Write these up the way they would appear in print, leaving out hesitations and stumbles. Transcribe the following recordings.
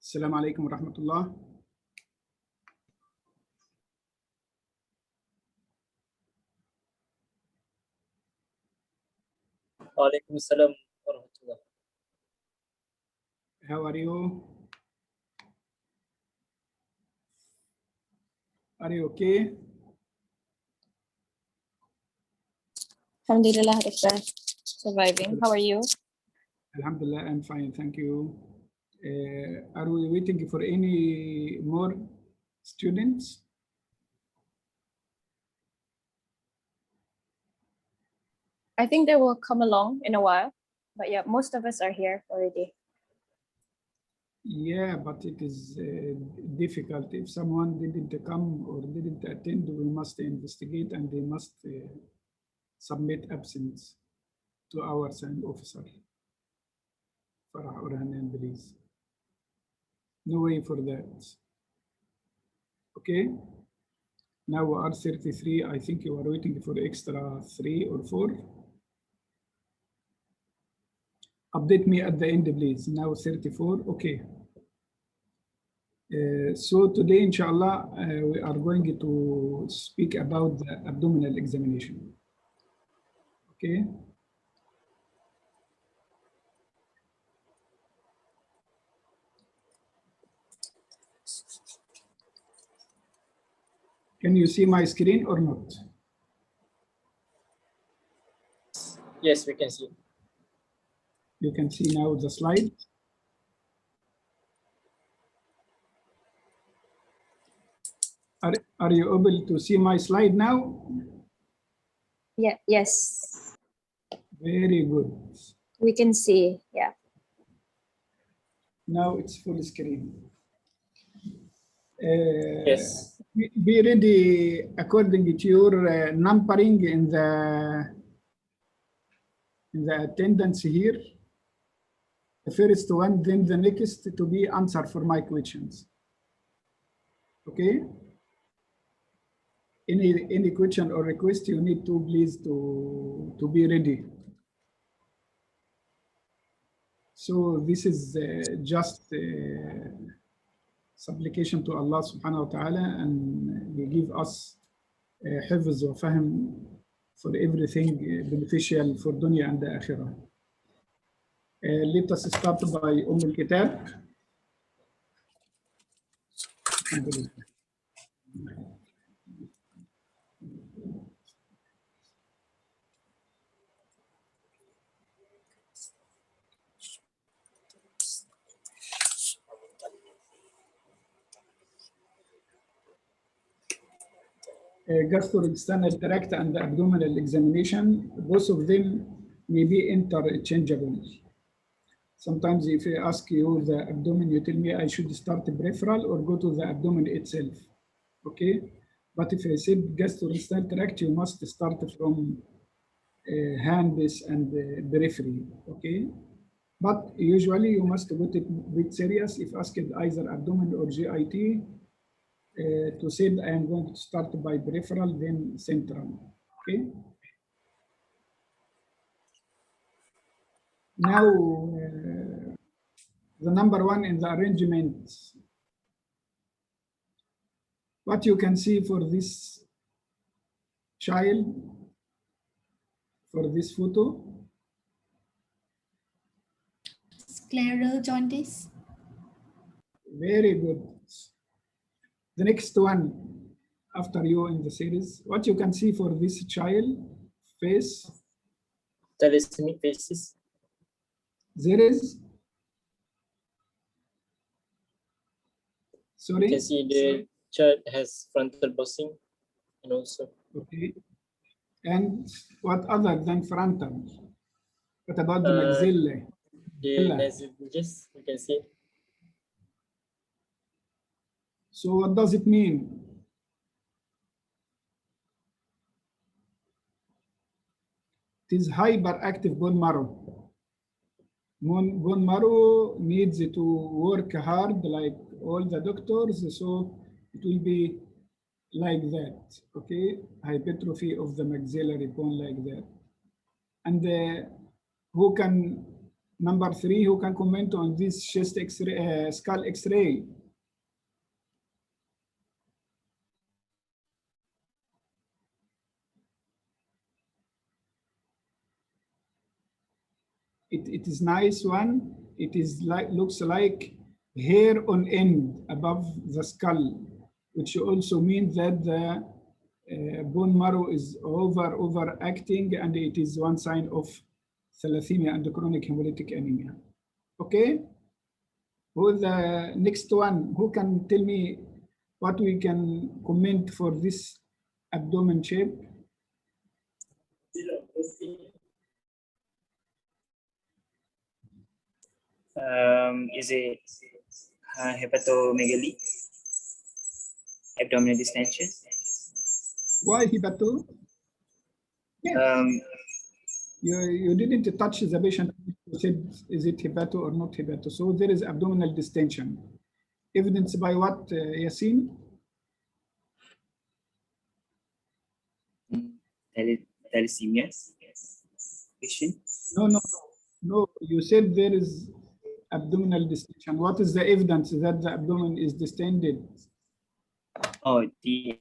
السلام عليكم ورحمة الله. وعليكم السلام ورحمة الله. How are you? Are you okay? Alhamdulillah, Doctor. Surviving. How are you? Alhamdulillah, I'm fine, thank you. Are we waiting for any more students? I think they will come along in a while, but yeah, most of us are here already. Yeah, but it is difficult. If someone didn't come or didn't attend, we must investigate and they must submit absence to our SAN officer. Farah or Hanan, please. No way for that. Okay. Now we are 33. I think you are waiting for extra 3 or 4. Update me at the end, please. Now 34. Okay. So today, inshallah, we are going to speak about the abdominal examination. Okay. Can you see my screen or not? Yes, we can see. You can see now the slide. Are you able to see my slide now? Yeah, yes. Very good. We can see, yeah. Now it's full screen. Yes. Be ready according to your numbering in the attendance here. The first one, then the next to be answer for my questions. Okay. Any question or request you need to please to be ready. So this is just supplication to Allah subhanahu wa ta'ala, and He give us hifz wa fahm for everything beneficial for dunya and the akhirah. Let us start by al-Kitab. Gastrointestinal tract and the abdominal examination, both of them may be interchangeable. Sometimes if I ask you the abdomen, you tell me I should start peripheral or go to the abdomen itself. Okay, but if I said gastrointestinal tract, you must start from hands and periphery. Okay, but usually you must get it a bit serious if asked either abdomen or GIT. To say I am going to start by peripheral, then central. Okay. Now, the number one in the arrangement. What you can see for this child, for this photo. Scleral jaundice. Very good. The next one after you in the series, what you can see for this child face. Thalassemia faces. There is. Sorry. You can see the child has frontal bossing, and also. Okay. And what other than frontal? What about the maxilla? The nasal bridges, you can see. So what does it mean? It is hyperactive bone marrow. Bone marrow needs to work hard like all the doctors, so it will be like that, okay? Hypertrophy of the maxillary bone like that. And who can Number 3, who can comment on this chest X-ray, skull X-ray? It is nice one. It is like, looks like hair on end above the skull, which also means that the bone marrow is overacting, and it is one sign of thalassemia and chronic hemolytic anemia. Okay. Who the next one? Who can tell me what we can comment for this abdomen shape? Is it hepatomegaly? Abdominal distension? Why hepato? Yes. You didn't touch the patient. You said, is it hepato or not hepato? So there is abdominal distension. Evidence by what, Yasin? Thalassemia? No. You said there is abdominal distension. What is the evidence that the abdomen is distended? Oh, the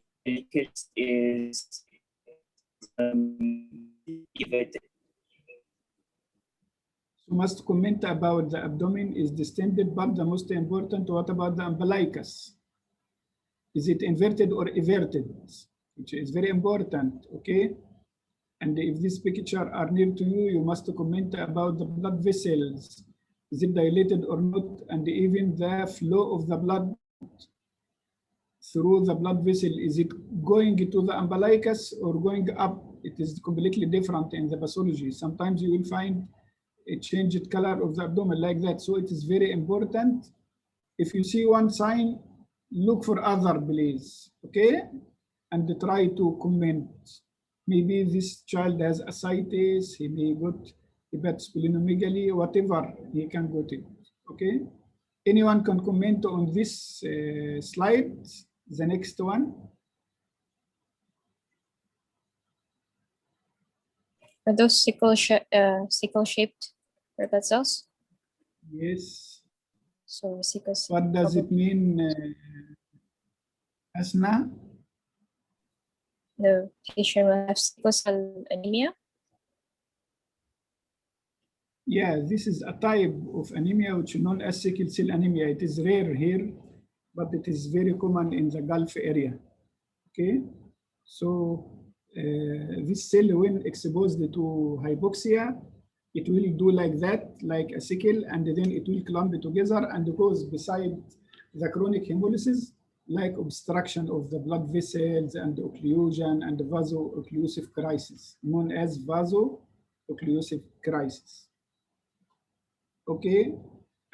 is elevated. You must comment about the abdomen is distended, but the most important, what about the umbilicus? Is it inverted or everted? Which is very important, okay? And if this picture are near to you, you must comment about the blood vessels. Is it dilated or not? And even the flow of the blood through the blood vessel, is it going to the umbilicus or going up? It is completely different in the pathology. Sometimes you will find a changed color of the abdomen like that. So it is very important. If you see one sign, look for other, please, okay? And try to comment. Maybe this child has ascites, he may got splenomegaly, whatever he can go to, okay? Anyone can comment on this slide, the next one? Are those sickle-shaped red blood cells? Yes. So sickle. What does it mean, Asna? The patient will have sickle cell anemia. Yeah, this is a type of anemia which is known as sickle cell anemia. It is rare here, but it is very common in the Gulf area. Okay, so this cell, when exposed to hypoxia, it will do like that, like a sickle, and then it will clump together and goes beside the chronic hemolysis, like obstruction of the blood vessels and occlusion and vaso-occlusive crisis, known as vaso-occlusive crisis. Okay,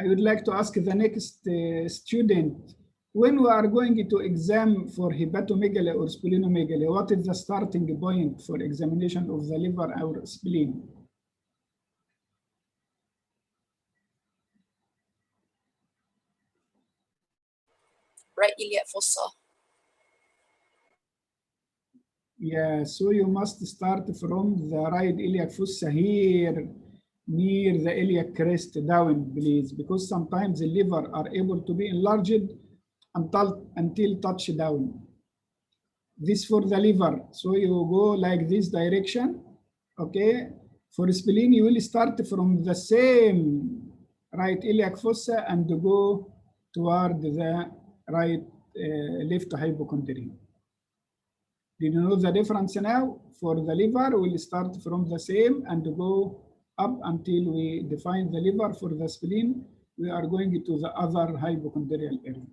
I would like to ask the next student, when we are going to exam for hepatomegaly or splenomegaly, what is the starting point for examination of the liver or spleen? Right iliac fossa. Yeah, so you must start from the right iliac fossa here, near the iliac crest down, please, because sometimes the liver are able to be enlarged until touch down. This for the liver, so you go like this direction, okay? For spleen, you will start from the same right iliac fossa and go toward the right left hypochondrium. Do you know the difference now? For the liver, we'll start from the same and go up until we define the liver. For the spleen, we are going to the other hypochondrial area.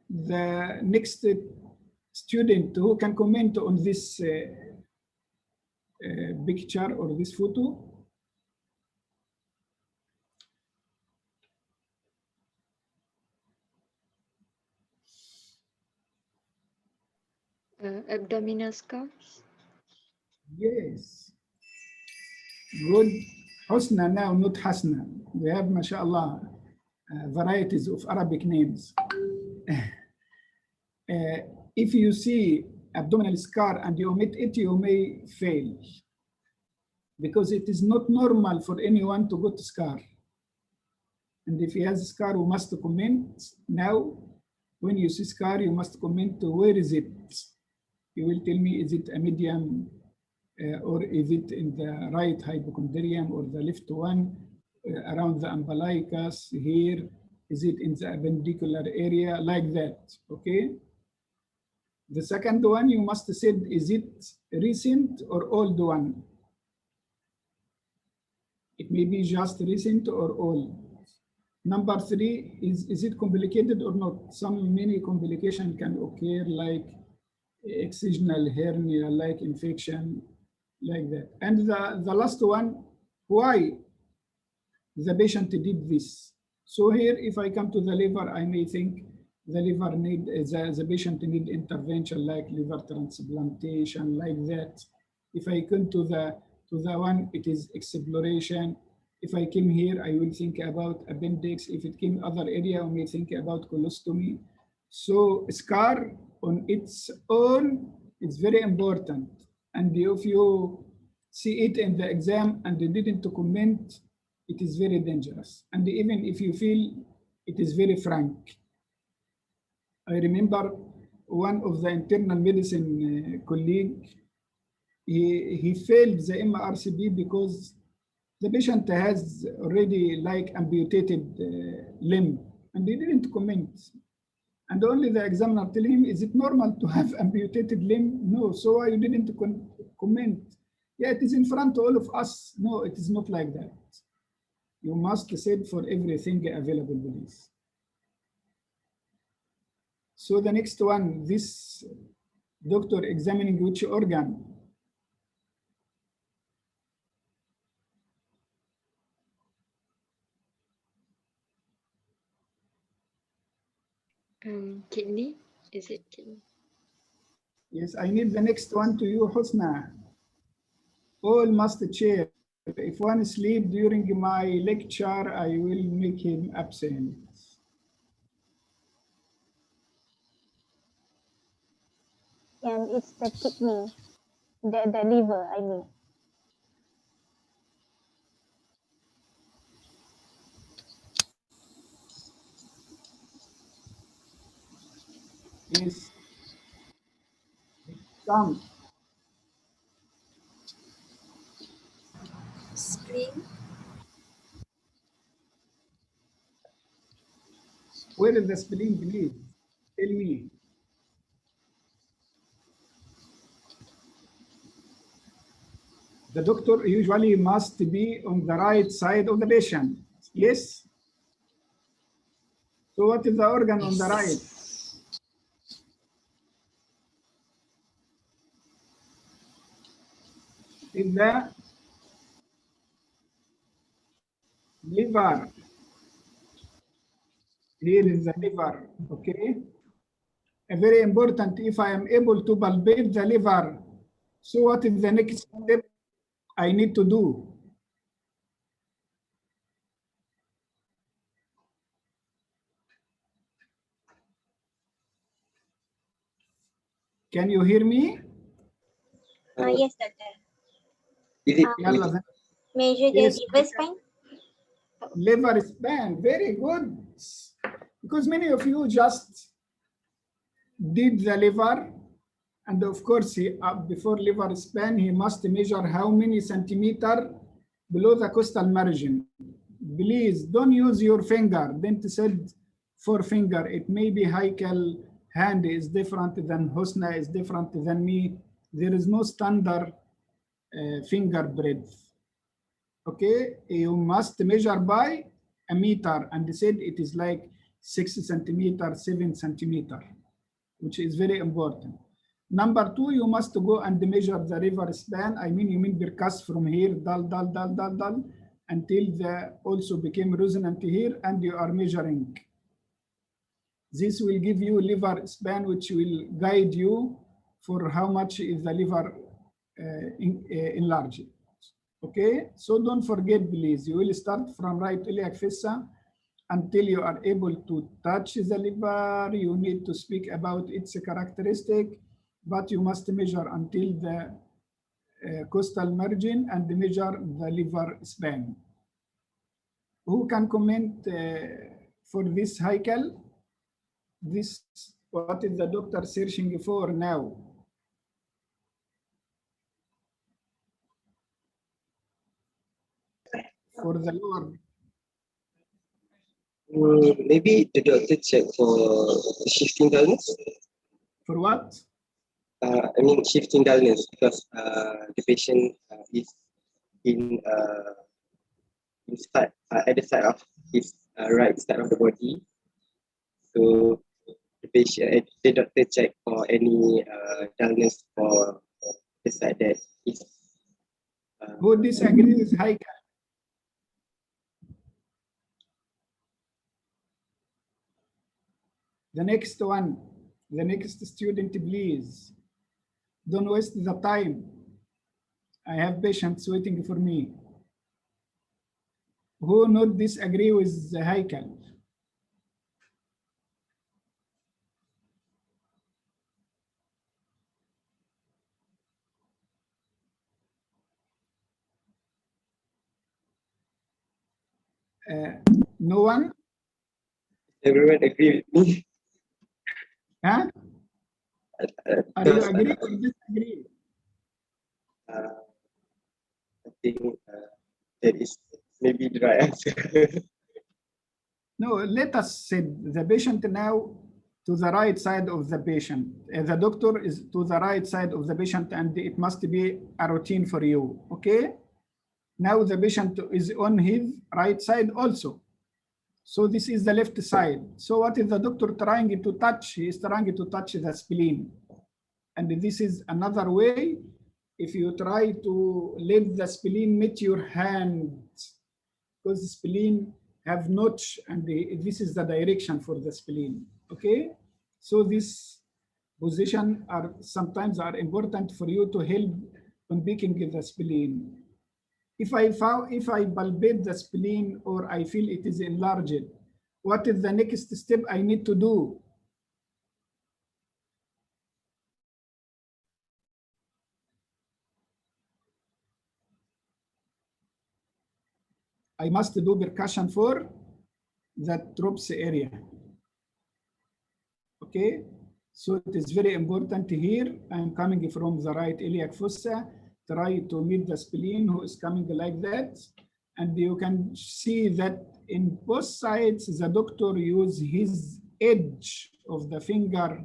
The next student who can comment on this picture or this photo. Abdominal scars. Yes. Good. Husna now, not Hasna. We have, mashallah, varieties of Arabic names. If you see abdominal scar and you omit it, you may fail. because it is not normal for anyone to got scar. And if he has a scar, we must comment. Now, when you see scar, you must comment where is it. You will tell me, is it a medium or is it in the right hypochondrium or the left one around the umbilicus here? Is it in the appendicular area like that, okay? The second one, you must say, is it recent or old one? It may be just recent or old. Number three, is it complicated or not? Many complications can occur like excisional hernia, like infection, like that. And the last one, why the patient did this? So here, if I come to the liver, I may think the liver need, the patient need intervention like liver transplantation, like that. If I come to the one, it is exploration. If I came here, I will think about appendix. If it came other area, I may think about colostomy. So scar on its own is very important. And if you see it in the exam and they didn't comment, it is very dangerous. And even if you feel it is very frank. I remember one of the internal medicine colleague, he failed the MRCP because the patient has already like amputated limb and he didn't comment. And only the examiner tell him, is it normal to have amputated limb? No, so why you didn't comment? Yeah, it is in front of all of us. No, it is not like that. You must say for everything available, please. So the next one, this doctor examining which organ? Kidney? Is it kidney? Yes, I need the next one to you, Husna. All must chair. If one sleep during my lecture, I will make him absent. And it's the kidney, the liver, I mean. Yes. Come. Spleen. Where is the spleen, please? Tell me. The doctor usually must be on the right side of the patient. Yes? So what is the organ on the right? Is the liver. Here is the liver, okay? A very important, if I am able to palpate the liver, so what is the next step I need to do? Can you hear me? Yes, doctor. Yalla, Measure yes. the liver span. Liver span, very good. Because many of you just did the liver, and of course, before liver span, he must measure how many centimeter below the costal margin. Please don't use your finger. Dentist said forefinger. It may be Heikel hand is different than Husna is different than me. There is no standard finger breadth. Okay, you must measure by a meter, and they said it is like 6 centimeters, 7 centimeters, which is very important. Number two, you must go and measure the river span. I mean, you mean percuss from here, dull, until the also became resonant here, and you are measuring. This will give you liver span, which will guide you for how much is the liver enlarged. Okay, so don't forget, please, you will start from right iliac fossa until you are able to touch the liver. You need to speak about its characteristic, but you must measure until the costal margin and measure the liver span. Who can comment for this Haikal? This, what is the doctor searching for now? For the lower. Maybe the doctor check for shifting dullness. For what? I mean shifting dullness because the patient is in at the side of his right side of the body. So the patient, the doctor check for any dullness for the side that is. Who disagree with Haikal? The next one, the next student, please. Don't waste the time. I have patients waiting for me. Who not disagree with the Haikal? No one? Everyone agree with me. Huh? Are you agree or disagree? I think that is maybe the right answer. No, let us set the patient now to the right side of the patient. The doctor is to the right side of the patient and it must be a routine for you, okay? Now the patient is on his right side also. So this is the left side. So what is the doctor trying to touch? He is trying to touch the spleen. And this is another way. If you try to let the spleen meet your hand, because the spleen have notch and this is the direction for the spleen, okay? So this position are sometimes are important for you to help on picking the spleen. If I palpate the spleen or I feel it is enlarged, what is the next step I need to do? I must do percussion for that TROPS area. Okay, so it is very important here. I'm coming from the right iliac fossa, try to meet the spleen who is coming like that. And you can see that in both sides, the doctor use his edge of the finger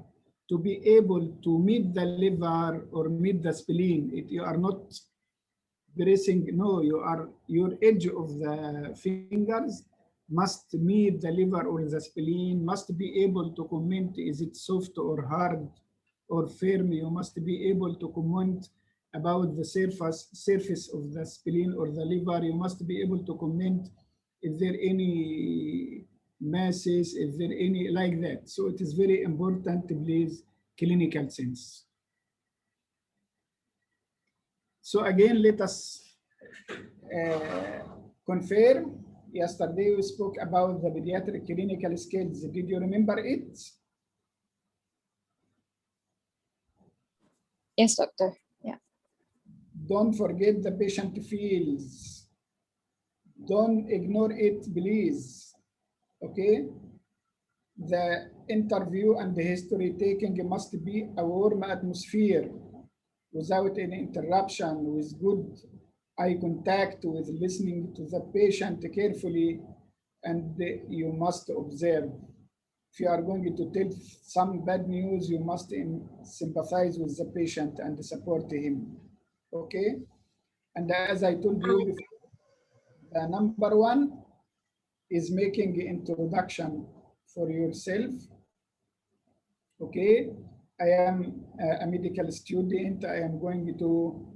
to be able to meet the liver or meet the spleen. You are not pressing, no, your edge of the fingers must meet the liver or the spleen, must be able to comment, is it soft or hard or firm? You must be able to comment about the surface of the spleen or the liver. You must be able to comment, is there any masses, is there any like that? So it is very important, please, clinical sense. So again, let us confirm. Yesterday we spoke about the pediatric clinical scales. Did you remember it? Yes, doctor. Yeah. Don't forget the patient feels. Don't ignore it, please. Okay? The interview and the history taking must be a warm atmosphere without any interruption, with good eye contact, with listening to the patient carefully, and you must observe. If you are going to tell some bad news, you must sympathize with the patient and support him, okay? And as I told you before, the number one is making introduction for yourself, okay? I am a medical student. I am going to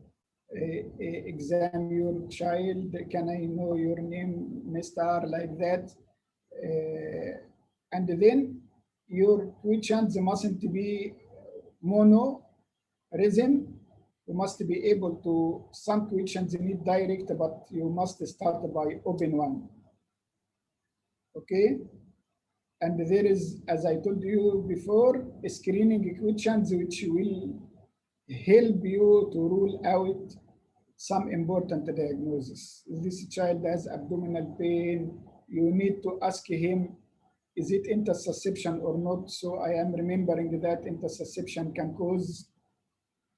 examine your child. Can I know your name, Mr. like that? And then your questions mustn't be mono rhythm. You must be able to, some questions need direct, but you must start by open one. Okay? And there is, as I told you before, screening questions which will help you to rule out some important diagnosis. If this child has abdominal pain, you need to ask him, is it intussusception or not? So I am remembering that intussusception can cause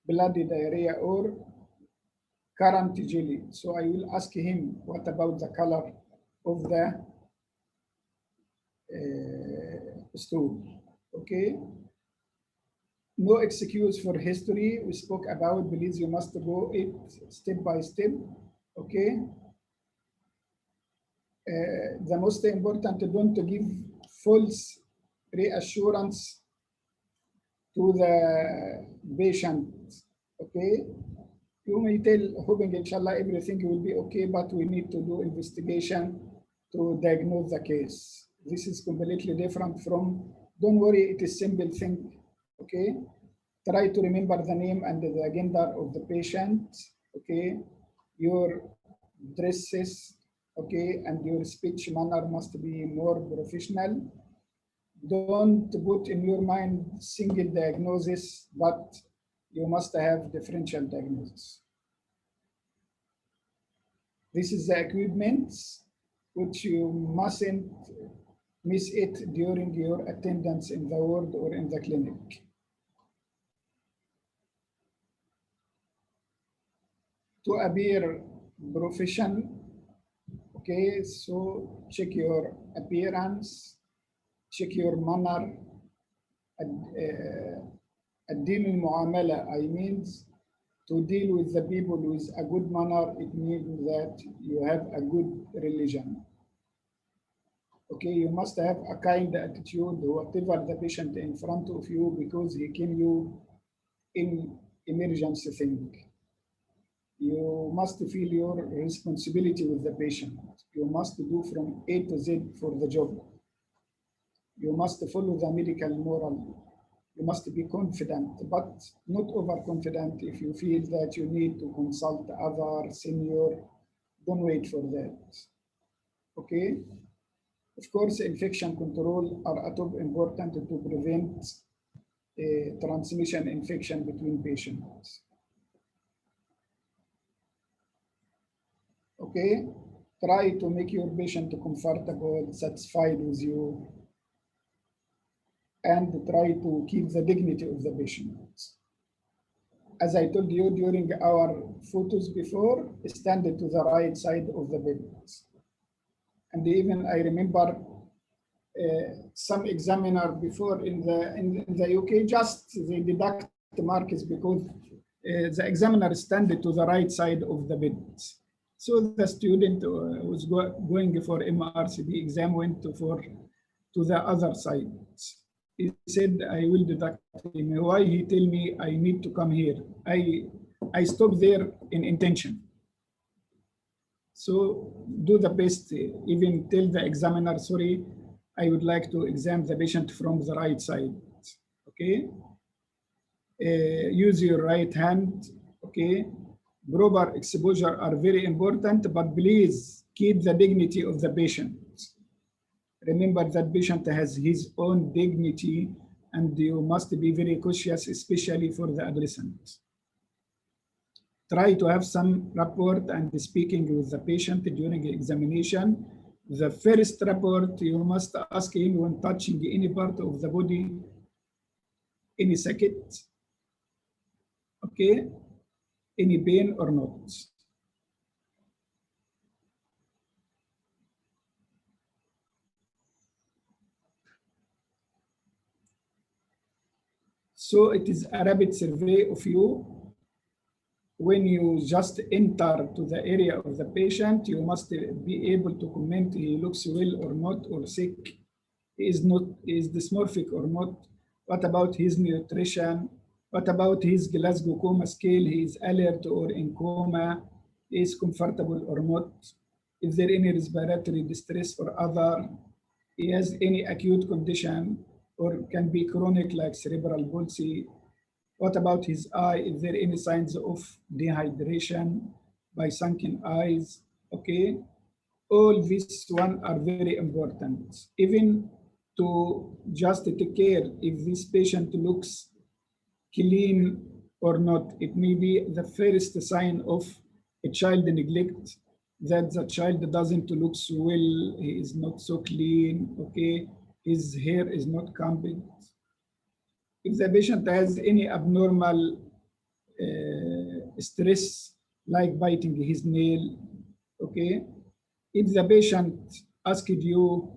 bloody diarrhea or current jelly. So I will ask him, what about the color of the stool? Okay. No excuse for history. We spoke about, please, you must go it step by step. Okay. The most important, don't give false reassurance to the patient. Okay. You may tell, hoping inshallah everything will be okay, but we need to do investigation to diagnose the case. This is completely different from, don't worry, it is simple thing. Okay. Try to remember the name and the gender of the patient. Okay. Your dresses, okay, and your speech manner must be more professional. Don't put in your mind single diagnosis, but you must have differential diagnosis. This is the equipment which you mustn't miss it during your attendance in the ward or in the clinic. To appear professional, okay, so check your appearance, check your manner. الدين المعاملة, I mean to deal with the people with a good manner. It means that you have a good religion. Okay, you must have a kind attitude, whatever the patient in front of you, because he came you in emergency thing. You must feel your responsibility with the patient. You must do from A to Z for the job. You must follow the medical moral. You must be confident, but not overconfident. If you feel that you need to consult other senior, don't wait for that. Okay? Of course, infection control are at top important to prevent transmission infection between patients. Okay? Try to make your patient comfortable, satisfied with you, and try to keep the dignity of the patient. As I told you during our photos before, stand to the right side of the bed. And even I remember some examiner before in the UK, just they deduct the marks because the examiner stand to the right side of the bed. So the student was going for MRCP exam went to the other side. He said, I will deduct him. Why? He tell me I need to come here. I stop there in intention. So do the best, even tell the examiner, sorry, I would like to examine the patient from the right side. Okay. Use your right hand. Okay. Proper exposure are very important, but please keep the dignity of the patient. Remember that patient has his own dignity, and you must be very cautious, especially for the adolescent. Try to have some rapport and speaking with the patient during examination. The first rapport, you must ask him when touching any part of the body, any socket, okay, any pain or not. So it is a rapid survey of you. When you just enter to the area of the patient, you must be able to comment he looks well or not, or sick, he is dysmorphic or not. What about his nutrition? What about his Glasgow coma scale? He is alert or in coma? He is comfortable or not? Is there any respiratory distress or other? He has any acute condition or can be chronic like cerebral palsy? What about his eye? Is there any signs of dehydration by sunken eyes? Okay. All these one are very important. Even to just take care if this patient looks clean or not. It may be the first sign of a child neglect, that the child doesn't look so well, he is not so clean, okay, his hair is not combed. If the patient has any abnormal stress, like biting his nail, okay, if the patient asked you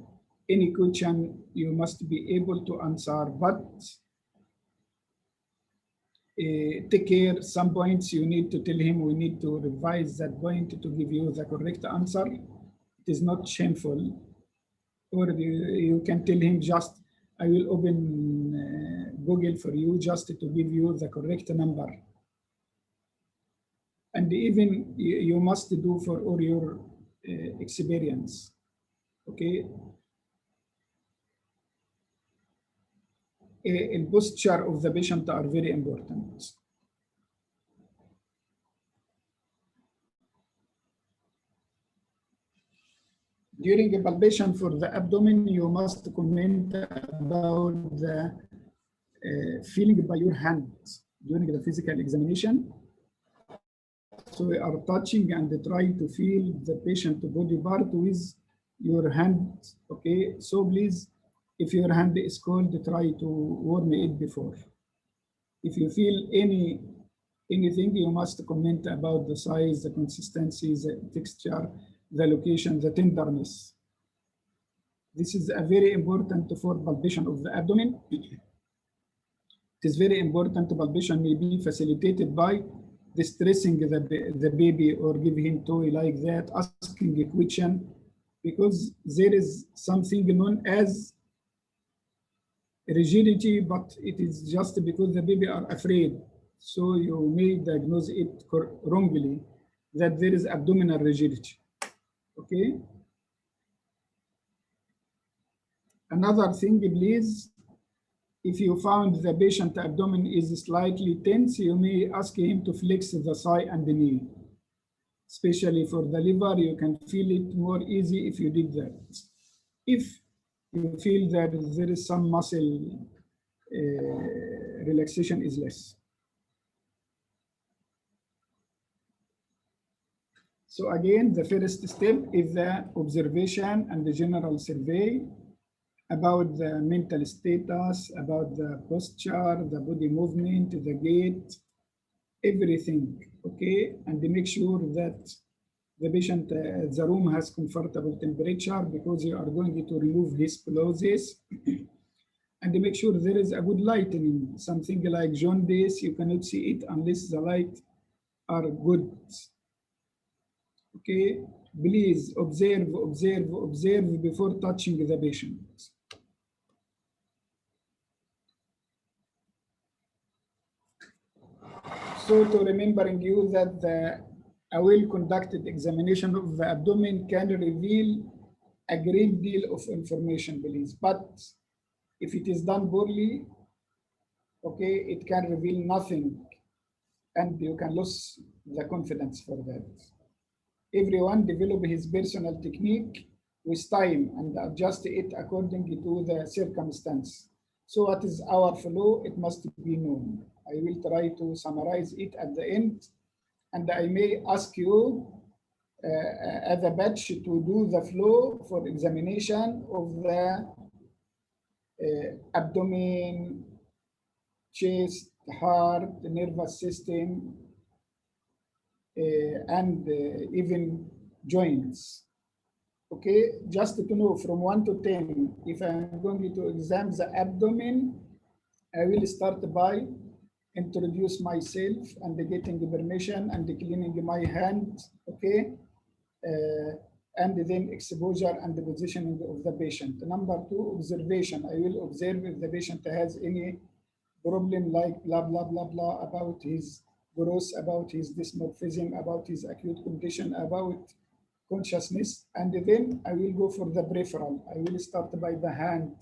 any question, you must be able to answer, but take care, some points you need to tell him, we need to revise that point to give you the correct answer. It is not shameful. Or you can tell him just, I will open Google for you just to give you the correct number. And even you must do for all your experience, okay? The posture of the patient are very important. During a palpation for the abdomen, you must comment about the feeling by your hands during the physical examination. So we are touching and try to feel the patient body part with your hand, okay? So please, if your hand is cold, try to warm it before. If you feel anything, you must comment about the size, the consistency, the texture, the location, the tenderness. This is a very important for palpation of the abdomen. It is very important. Palpation may be facilitated by distressing the baby or give him toy like that, asking a question, because there is something known as rigidity, but it is just because the baby are afraid. So you may diagnose it wrongly that there is abdominal rigidity, okay? Another thing, please, if you found the patient abdomen is slightly tense, you may ask him to flex the thigh and the knee. Especially for the liver, you can feel it more easy if you did that. If you feel that there is some muscle relaxation is less. So again, the first step is the observation and the general survey about the mental status, about the posture, the body movement, the gait, everything, okay? And make sure that the patient, the room has comfortable temperature because you are going to remove his clothes. And make sure there is a good lighting. Something like jaundice, you cannot see it unless the light are good. Okay, please observe, observe, observe before touching the patient. So to remembering you that a well-conducted examination of the abdomen can reveal a great deal of information, please. But if it is done poorly, okay, it can reveal nothing and you can lose the confidence for that. Everyone develop his personal technique with time and adjust it according to the circumstance. So what is our flow? It must be known. I will try to summarize it at the end. And I may ask you as a batch to do the flow for examination of the abdomen, chest, heart, the nervous system, and even joints. Okay, just to know from 1 to 10, if I'm going to examine the abdomen, I will start by introduce myself and getting permission and cleaning my hand, okay? And then exposure and the positioning of the patient. Number 2, observation. I will observe if the patient has any problem like blah, blah, blah, blah about his growth, about his dysmorphism, about his acute condition, about consciousness. And then I will go for the peripheral. I will start by the hand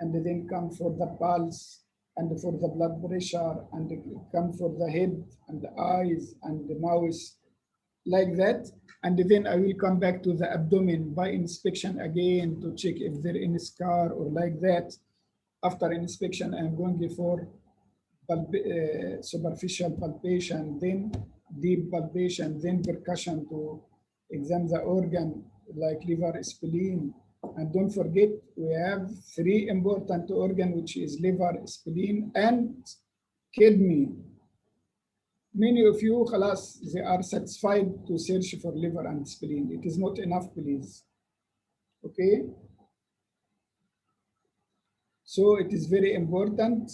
and then come for the pulse and for the blood pressure and come for the head and the eyes and the mouth, like that. And then I will come back to the abdomen by inspection again to check if there is any scar or like that. After inspection, I'm going for superficial palpation. Then deep palpation, then percussion to examine the organ like liver, spleen. And don't forget, we have 3 important organs, which is liver, spleen, and kidney. Many of you, khalas, they are satisfied to search for liver and spleen. It is not enough, please. Okay? So it is very important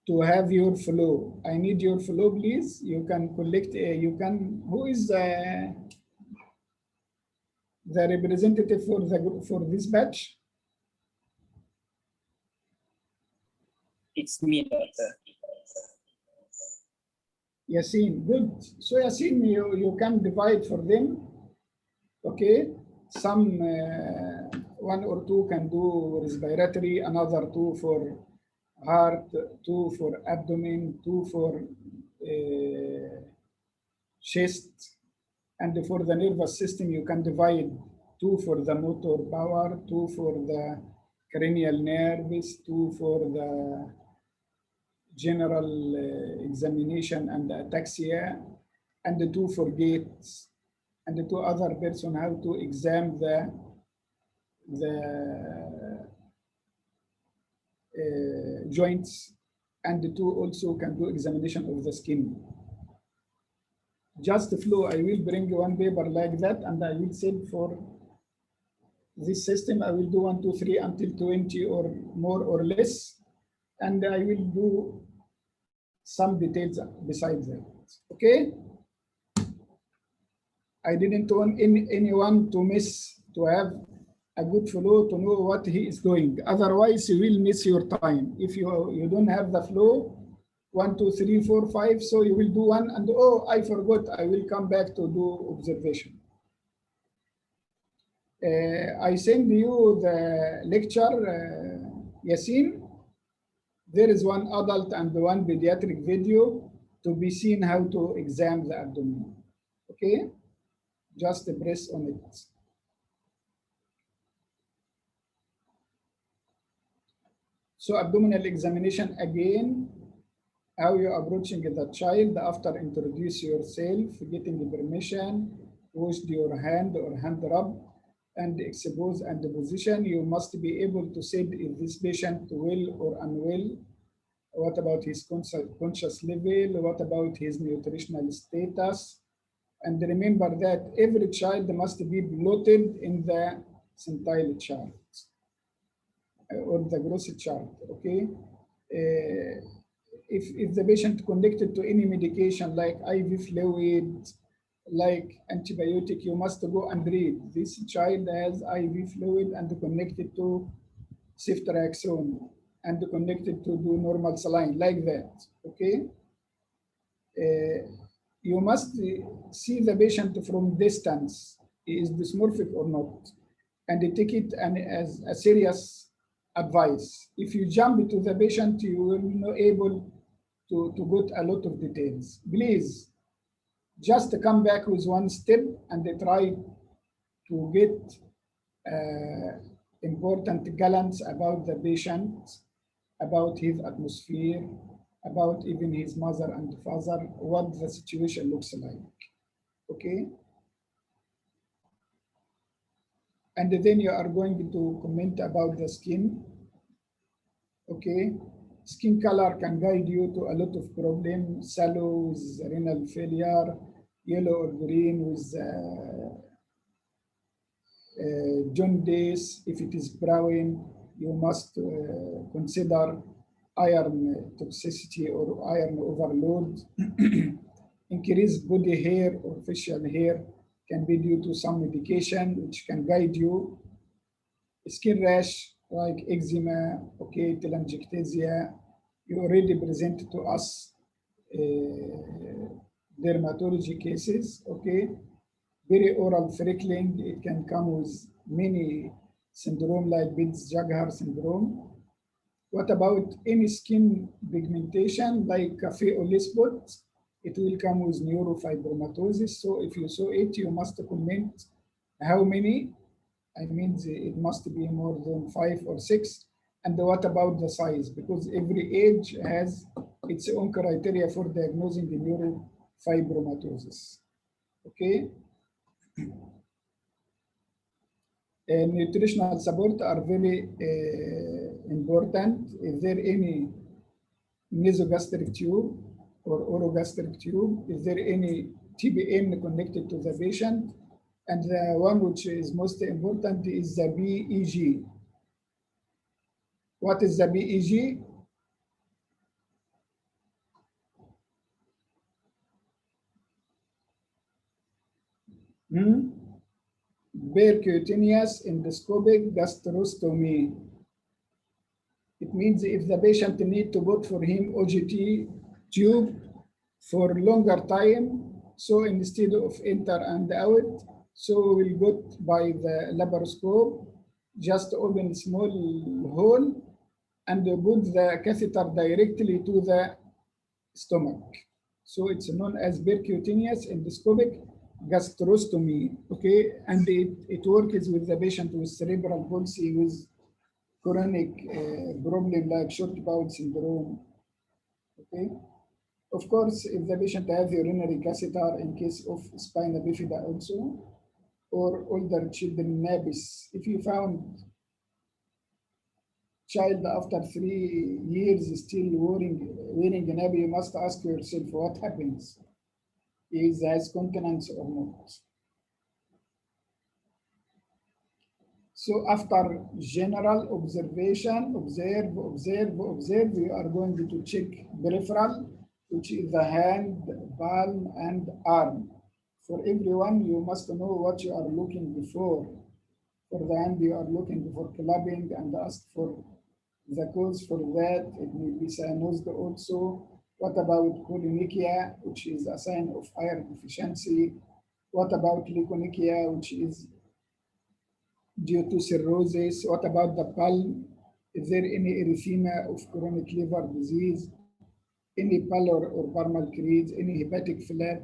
to have your flow. I need your flow, please. You can collect, who is the representative for this batch? It's me, doctor. Yasin, good. So Yasin, you can divide for them. Okay, some 1 or 2 can do respiratory, another 2 for heart, 2 for abdomen, 2 for chest, and for the nervous system you can divide 2 for the motor power, 2 for the cranial nerves, 2 for the general examination and ataxia, and the 2 for gaits, and the 2 other person how to examine the joints, and the 2 also can do examination of the skin. Just the flow, I will bring 1 paper like that, and I will say for this system, I will do 1, 2, 3 until 20 or more or less, and I will do some details besides that. Okay? I didn't want anyone to miss, to have a good flow, to know what he is doing. Otherwise, you will miss your time. If you don't have the flow, 1, 2, 3, 4, 5, so you will do 1 and oh, I forgot, I will come back to do observation. I send you the lecture, Yasin. There is 1 adult and 1 pediatric video to be seen how to examine the abdomen. Okay? Just press on it. So abdominal examination again, how you approaching the child after introduce yourself, getting the permission, wash your hand or hand rub, and expose and the position. You must be able to say if this patient well or unwell. What about his conscious level? What about his nutritional status? And remember that every child must be plotted in the centile chart or the gross chart, okay? If the patient connected to any medication like IV fluid, like antibiotic, you must go and read. This child has IV fluid and connected to ceftriaxone and connected to do normal saline, like that, okay? You must see the patient from distance, is dysmorphic or not, and take it as a serious advice. If you jump to the patient, you will not able to get a lot of details. Please, just come back with 1 step and try to get important guidance about the patient, about his atmosphere, about even his mother and father, what the situation looks like, okay? And then you are going to comment about the skin, okay? Skin color can guide you to a lot of problems, sallow with renal failure, yellow or green with jaundice. If it is brown, you must consider iron toxicity or iron overload. Increased body hair or facial hair can be due to some medication which can guide you. Skin rash like eczema, okay, telangiectasia. You already presented to us dermatology cases, okay. Perioral freckling, it can come with many syndrome like Bids-Jagger syndrome. What about any skin pigmentation like cafe or spot? It will come with neurofibromatosis. So if you saw it, you must comment how many. I mean, it must be more than 5 or 6. And what about the size? Because every age has its own criteria for diagnosing the fibromatosis. Okay. Nutritional support are very important. Is there any nasogastric tube or orogastric tube? Is there any TBN connected to the patient? And the one which is most important is the BEG. What is the BEG? Percutaneous endoscopic gastrostomy. It means if the patient need to put for him OGT tube for longer time, so instead of enter and out, so we'll go by the laparoscope, just open a small hole and put the catheter directly to the stomach. So it's known as percutaneous endoscopic gastrostomy, okay? And it works with the patient with cerebral palsy, with chronic problem like short bowel syndrome, okay? Of course, if the patient has urinary catheter in case of spina bifida also, or older children nappies, if you found child after 3 years still wearing a nappy, you must ask yourself what happens. Is has continence or not? So after general observation, observe, you are going to check peripheral, which is the hand, palm, and arm. For everyone, you must know what you are looking for. For the hand, you are looking for clubbing and ask for the cause for that. It may be cyanosis also. What about cholinikia, which is a sign of iron deficiency? What about leukonychia, which is due to cirrhosis? What about the palm? Is there any erythema of chronic liver disease? Any pallor or palmar crease? Any hepatic flap,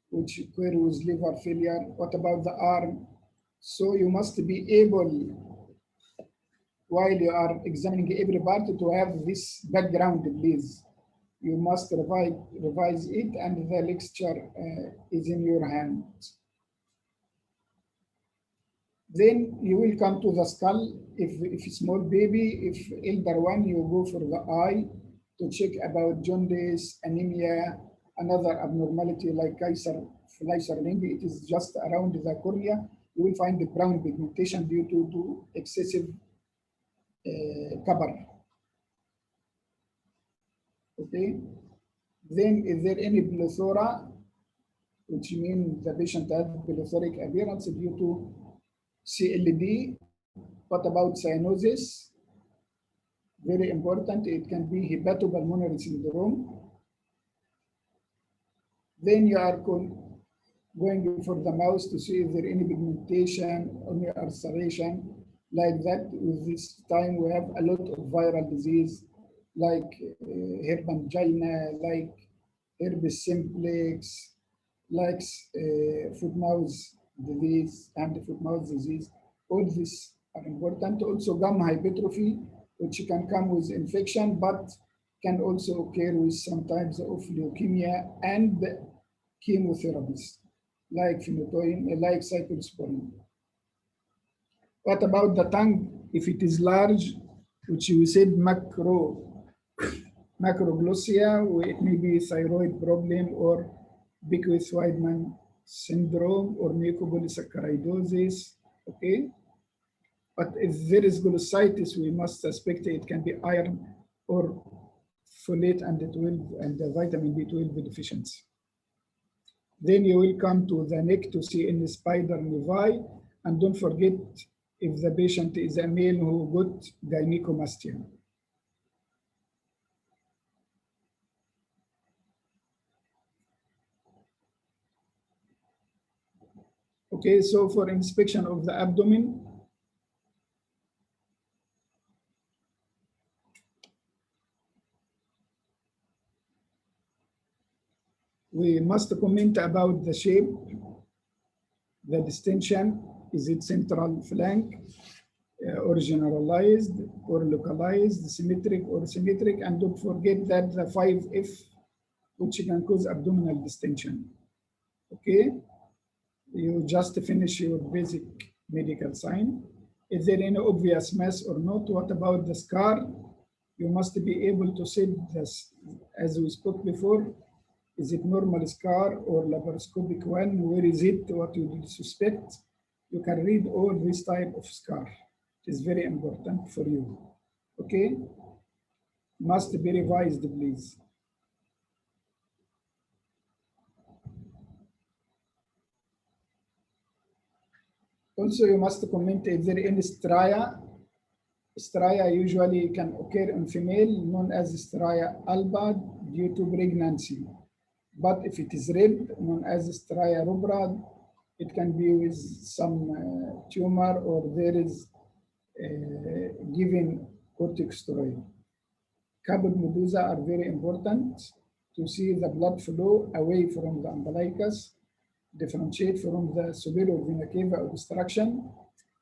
which occur with liver failure? What about the arm? So you must be able, while you are examining every part, to have this background, please. You must revise it, and the lecture is in your hand. Then you will come to the skull. If small baby, if elder one, you go for the eye to check about jaundice, anemia, another abnormality like Kaiser ring. It is just around the cornea. You will find the brown pigmentation due to excessive cover. Okay. Then is there any plethora, which means the patient has plethoric appearance due to CLD? What about cyanosis? Very important. It can be hepatopulmonary syndrome. Then you are going for the mouth to see if there any pigmentation or any ulceration. Like that, with this time we have a lot of viral disease like herpes angina, like herpes simplex, like foot-mouth disease and foot-mouth disease. All these are important. Also gum hypertrophy, which can come with infection, but can also occur with some types of leukemia and chemotherapies, like phenytoin, like cyclosporine. What about the tongue? If it is large, which we said macroglossia, it may be thyroid problem or Beckwith-Weidman syndrome or mucopolysaccharidosis, okay? But if there is glossitis, we must suspect it can be iron or folate and B12 and the vitamin B12 deficiency. Then you will come to the neck to see any spider nevi, and don't forget if the patient is a male who got gynecomastia. Okay, so for inspection of the abdomen, we must comment about the shape, the distension. Is it central flank, or generalized, or localized, symmetric or symmetric? And don't forget that the 5F which can cause abdominal distension. Okay, you just finish your basic medical sign. Is there any obvious mass or not? What about the scar? You must be able to say this, as we spoke before. Is it normal scar or laparoscopic one? Where is it? What you suspect? You can read all this type of scar. It is very important for you. Okay? Must be revised, please. Also, you must comment if there any stria. Stria usually can occur in female, known as stria alba due to pregnancy. But if it is red, known as stria rubra, it can be with some tumor or there is given corticosteroid. Caput medusa are very important to see the blood flow away from the umbilicus, differentiate from the superior vena cava obstruction.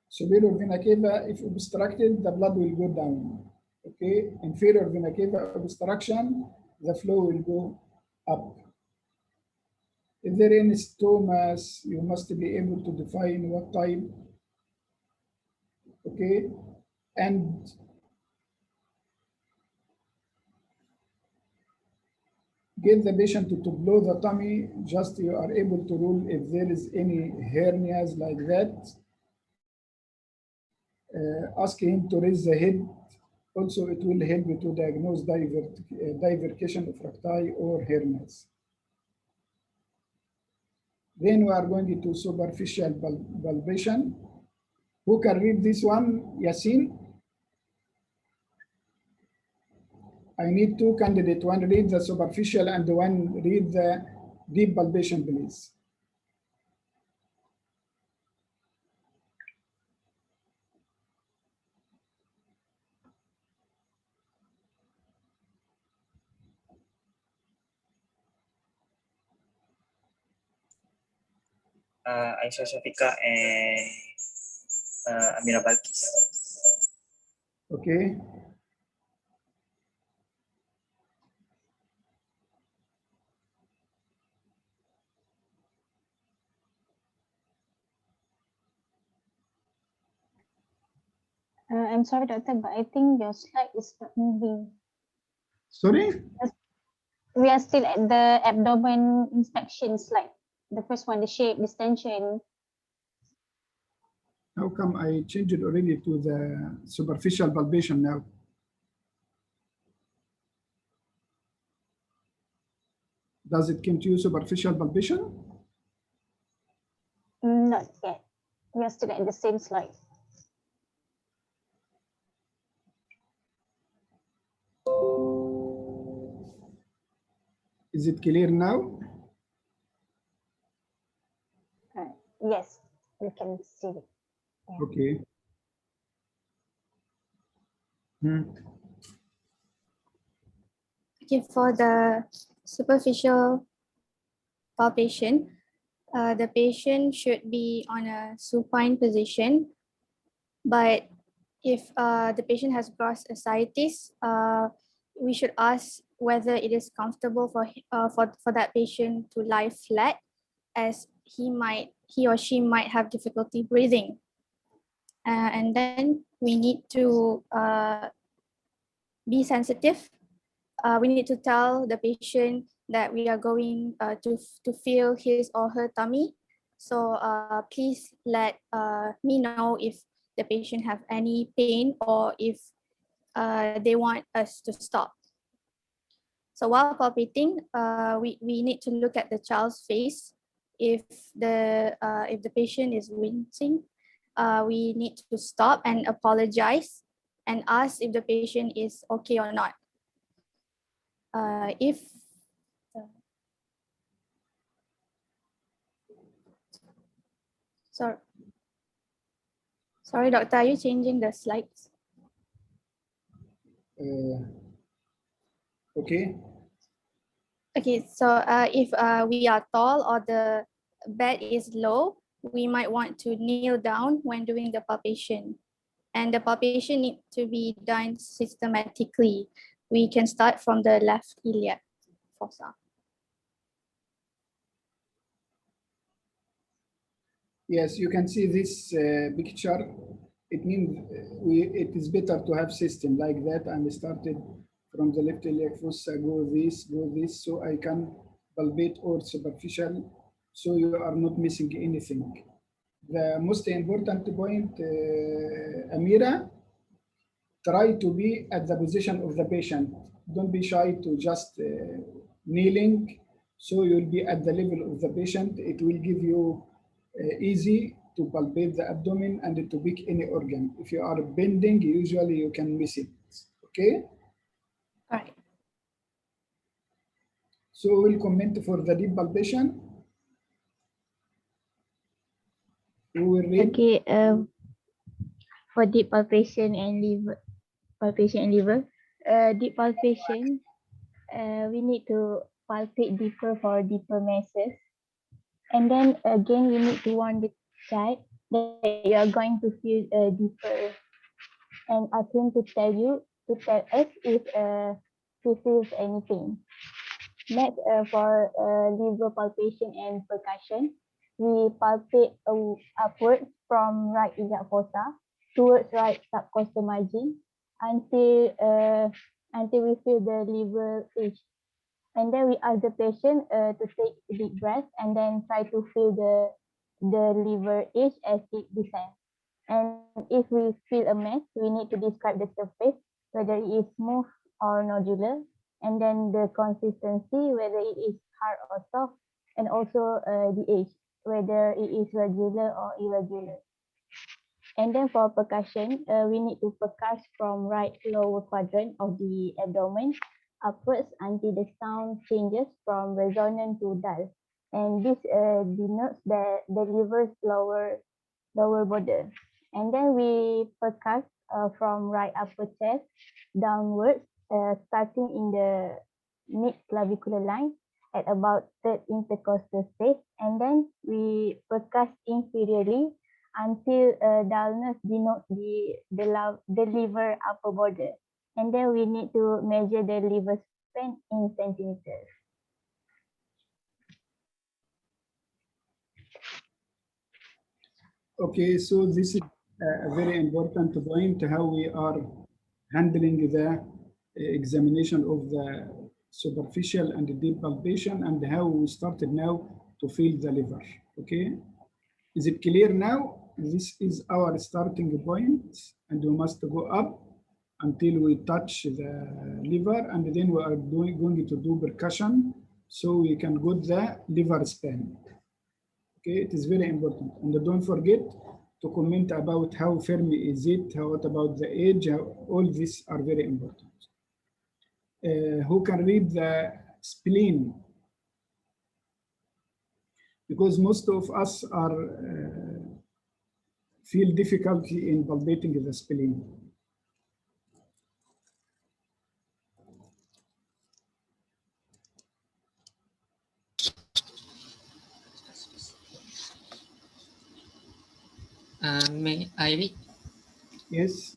Superior vena cava, if obstructed, the blood will go down. Okay, inferior vena cava obstruction, the flow will go up. If there any stomas, you must be able to define what type. Okay, and get the patient to blow the tummy. Just you are able to rule if there is any hernias like that. Ask him to raise the head. Also, it will help you to diagnose divercation of recti or hernias. Then we are going to superficial palpation. Who can read this one? Yasin? I need two candidates. One read the superficial and one read the deep palpation, please. Aisyah Syafiqah and Amira Balkis. Okay. I'm sorry, doctor, but I think your slide is not moving. Sorry? We are still at the abdomen inspection slide. The first one, the shape, distension. How come I changed it already to the superficial palpation now? Does it come to you superficial palpation? Not yet. We are still at the same slide. Is it clear now? Yes, we can see it. Yeah. Okay. Okay, for the superficial palpation, the patient should be on a supine position. But if the patient has gross ascites, we should ask whether it is comfortable for that patient to lie flat, as he or she might have difficulty breathing. And then we need to be sensitive. We need to tell the patient that we are going to feel his or her tummy. So please let me know if the patient have any pain or if they want us to stop. So while palpating, we need to look at the child's face. If the patient is wincing, we need to stop and apologize and ask if the patient is okay or not. Sorry, doctor, are you changing the slides? Okay. Okay, so if we are tall or the bed is low, we might want to kneel down when doing the palpation. And the palpation needs to be done systematically. We can start from the left iliac fossa. Yes, you can see this picture. It means it is better to have system like that and started from the left iliac fossa, go this, so I can palpate or superficial, so you are not missing anything. The most important point, Amira, try to be at the position of the patient. Don't be shy to just kneeling, so you'll be at the level of the patient. It will give you easy to palpate the abdomen and to pick any organ. If you are bending, usually you can miss it. Okay? All right. So we'll comment for the deep palpation. We will read. Okay, for deep palpation and liver, deep palpation, we need to palpate deeper for deeper masses. And then again, we need to warn the child that you are going to feel deeper, and ask him to tell us if he feels any pain. Next, for liver palpation and percussion, we palpate upwards from right iliac fossa towards right subcostal margin until we feel the liver edge. And then we ask the patient to take a deep breath and then try to feel the liver edge as it descends. And if we feel a mess, we need to describe the surface, whether it is smooth or nodular, and then the consistency, whether it is hard or soft, and also the edge, whether it is regular or irregular. And then for percussion, we need to percuss from right lower quadrant of the abdomen upwards until the sound changes from resonant to dull. And this denotes the liver's lower border. And then we percuss from right upper chest downwards, starting in the mid-clavicular line at about third intercostal space. And then we percuss inferiorly until dullness denotes the liver upper border. And then we need to measure the liver span in centimeters. Okay, so this is a very important point, how we are handling the examination of the superficial and the deep palpation and how we started now to feel the liver. Okay, is it clear now? This is our starting point and we must go up until we touch the liver, and then we are going to do percussion so we can get the liver span. Okay, it is very important. And don't forget to comment about how firm is it, what about the age, all these are very important. Who can read the spleen? Because most of us are feel difficulty in palpating the spleen. May I read? Yes.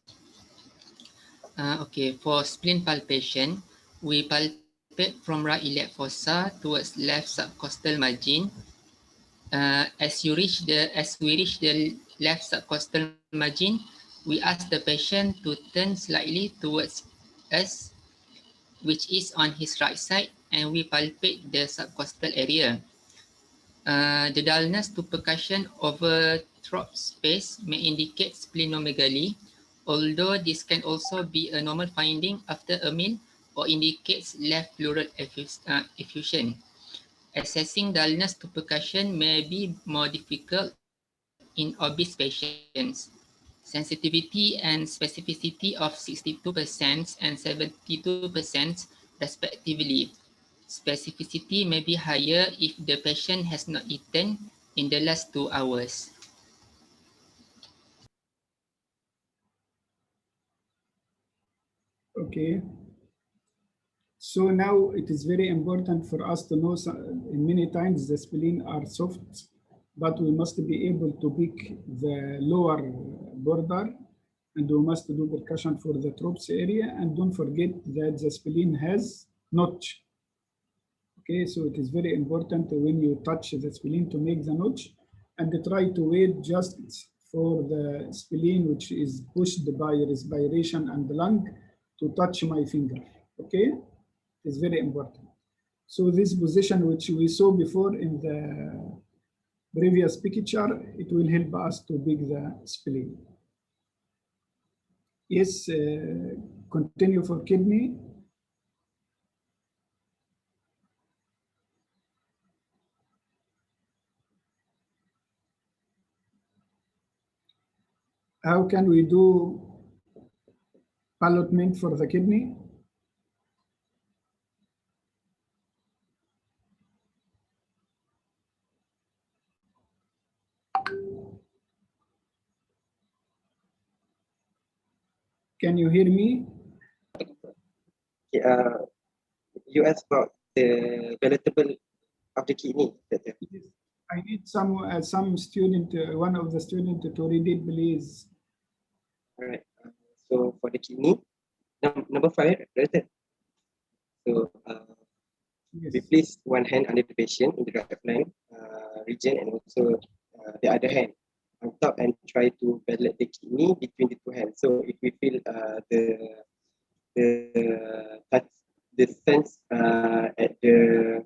Okay, for spleen palpation, we palpate from right iliac fossa towards left subcostal margin. As we reach the left subcostal margin, we ask the patient to turn slightly towards us, which is on his right side, and we palpate the subcostal area. The dullness to percussion over throat space may indicate splenomegaly, although this can also be a normal finding after a meal or indicates left pleural effusion. Assessing dullness to percussion may be more difficult in obese patients. Sensitivity and specificity of 62% and 72% respectively. Specificity may be higher if the patient has not eaten in the last 2 hours. Okay. So now it is very important for us to know many times the spleen are soft, but we must be able to pick the lower border, and we must do percussion for the throats area. And don't forget that the spleen has notch. Okay, so it is very important when you touch the spleen to make the notch and try to wait just for the spleen, which is pushed by respiration and the lung, to touch my finger. Okay, it's very important. So this position, which we saw before in the previous picture, it will help us to pick the spleen. Yes, continue for kidney. How can we do ballotment for the kidney? Can you hear me? You asked about the palatable of the kidney. I need some student, one of the students to read it, please. All right. So for the kidney, number 5, right? So we place one hand under the patient in the right flank region, and also the other hand on top, and try to ballot the kidney between the two hands. So if we feel the sense at the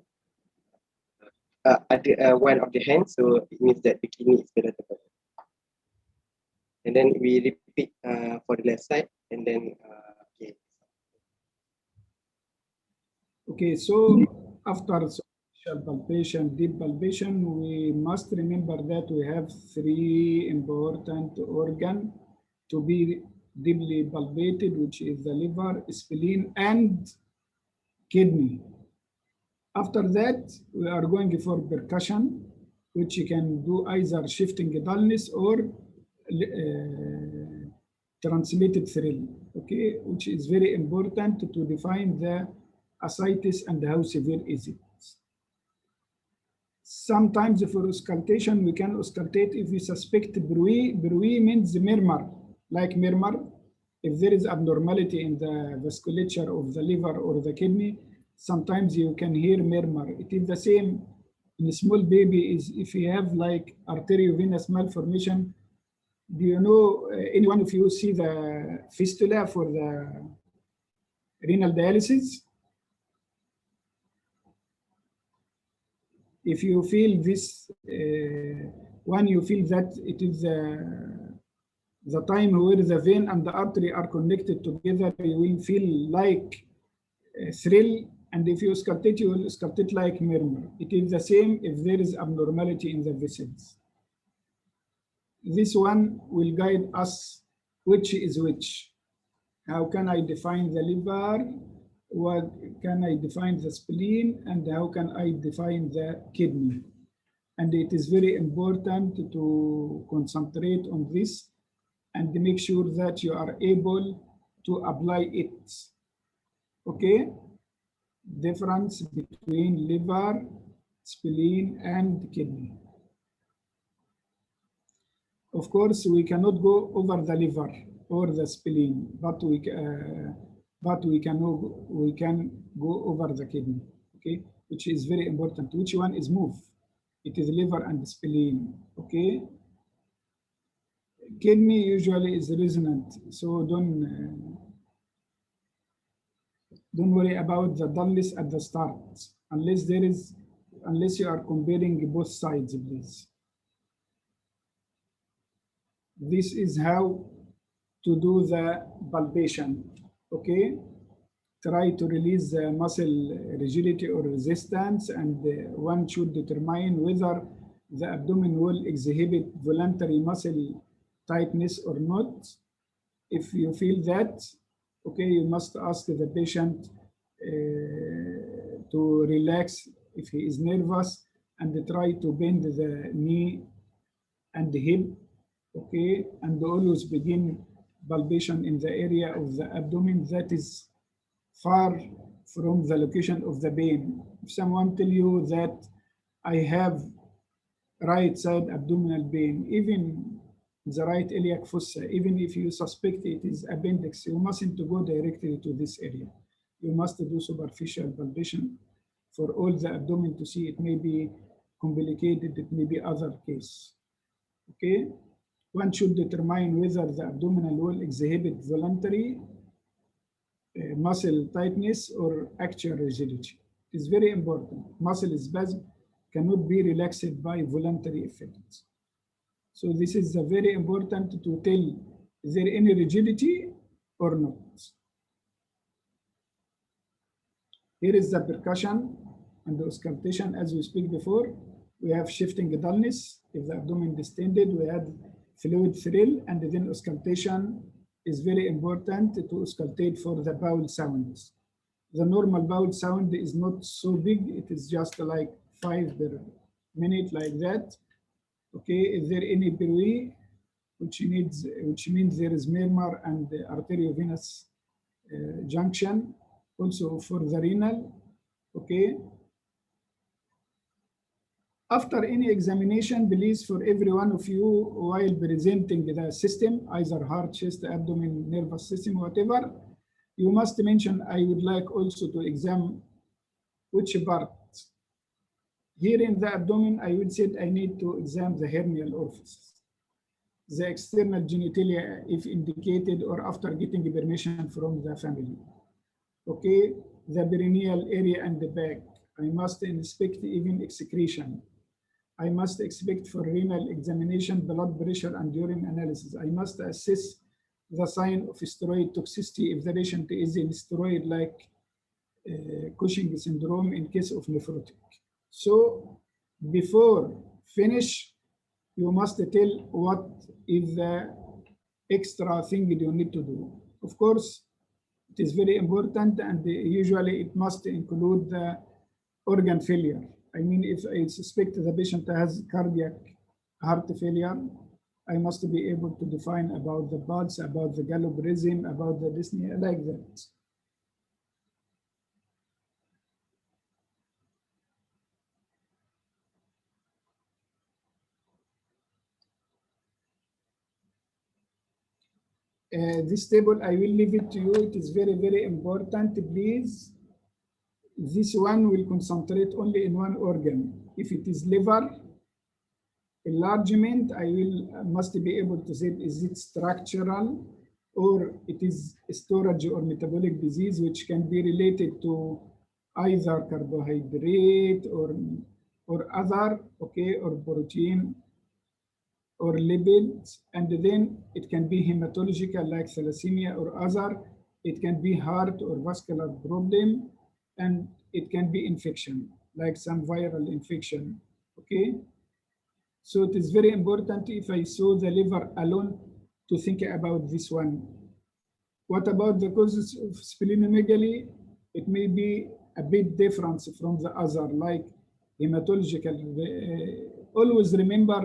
one of the hands, so it means that the kidney is palatable. And then we repeat for the left side, and then okay. Okay, so after superficial palpation, deep palpation, we must remember that we have 3 important organs to be deeply palpated, which is the liver, spleen, and kidney. After that, we are going for percussion, which you can do either shifting dullness or translated thrill, okay, which is very important to define the ascites and how severe is it. Sometimes for auscultation, we can auscultate if we suspect bruit. Bruit means murmur, like murmur. If there is abnormality in the vasculature of the liver or the kidney, sometimes you can hear murmur. It is the same in a small baby is if you have like arteriovenous malformation. Do you know, any one of you see the fistula for the renal dialysis? If you feel this, when you feel that it is the time where the vein and the artery are connected together, you will feel like a thrill, and if you auscultate, you will auscultate like murmur. It is the same if there is abnormality in the vessels. This one will guide us which is which. How can I define the liver? What can I define the spleen? And how can I define the kidney? And it is very important to concentrate on this and make sure that you are able to apply it. Okay? Difference between liver, spleen, and kidney. Of course, we cannot go over the liver or the spleen, but we can go over the kidney. Okay, which is very important. Which one is move? It is liver and spleen. Okay. Kidney usually is resonant, so don't worry about the dullness at the start, unless you are comparing both sides, please. This is how to do the palpation, okay? Try to release the muscle rigidity or resistance, and one should determine whether the abdomen will exhibit voluntary muscle tightness or not. If you feel that, okay, you must ask the patient to relax if he is nervous, and try to bend the knee and the hip, okay, and always begin palpation in the area of the abdomen that is far from the location of the pain. If someone tell you that I have right side abdominal pain, even the right iliac fossa, even if you suspect it is appendix, you mustn't go directly to this area. You must do superficial palpation for all the abdomen to see. It may be complicated, it may be other case. Okay, one should determine whether the abdominal wall exhibit voluntary muscle tightness or actual rigidity. It is very important. Muscle spasm cannot be relaxed by voluntary effects. So this is very important to tell, is there any rigidity or not? Here is the percussion and the auscultation. As we speak before, we have shifting dullness. If the abdomen distended, we had fluid thrill, and then auscultation is very important to auscultate for the bowel sounds. The normal bowel sound is not so big. It is just like 5 per minute, like that. Okay, is there any bruit, which means there is murmur and arteriovenous junction, also for the renal. Okay. After any examination, please, for every one of you, while presenting the system, either heart, chest, abdomen, nervous system, whatever, you must mention, I would like also to examine which part. Here in the abdomen, I would say I need to examine the hernial orifice, the external genitalia, if indicated, or after getting permission from the family. Okay, the perineal area and the back. I must inspect even excretion. I must expect for renal examination, blood pressure, and urine analysis. I must assess the sign of steroid toxicity if the patient is in steroid like Cushing syndrome in case of nephrotic. So before finish, you must tell what is the extra thing you need to do. Of course, it is very important, and usually it must include the organ failure. I mean, if I suspect the patient has cardiac heart failure, I must be able to define about the pulse, about the galoprism, about the dyspnea, like that. This table, I will leave it to you. It is very, very important, please. This one will concentrate only in one organ. If it is liver enlargement, I must be able to say, is it structural or it is storage or metabolic disease, which can be related to either carbohydrate or other, okay, or protein or lipids, and then it can be hematological like thalassemia or other. It can be heart or vascular problem, and it can be infection, like some viral infection, okay? So it is very important, if I saw the liver alone, to think about this one. What about the causes of splenomegaly? It may be a bit different from the other, like hematological. Always remember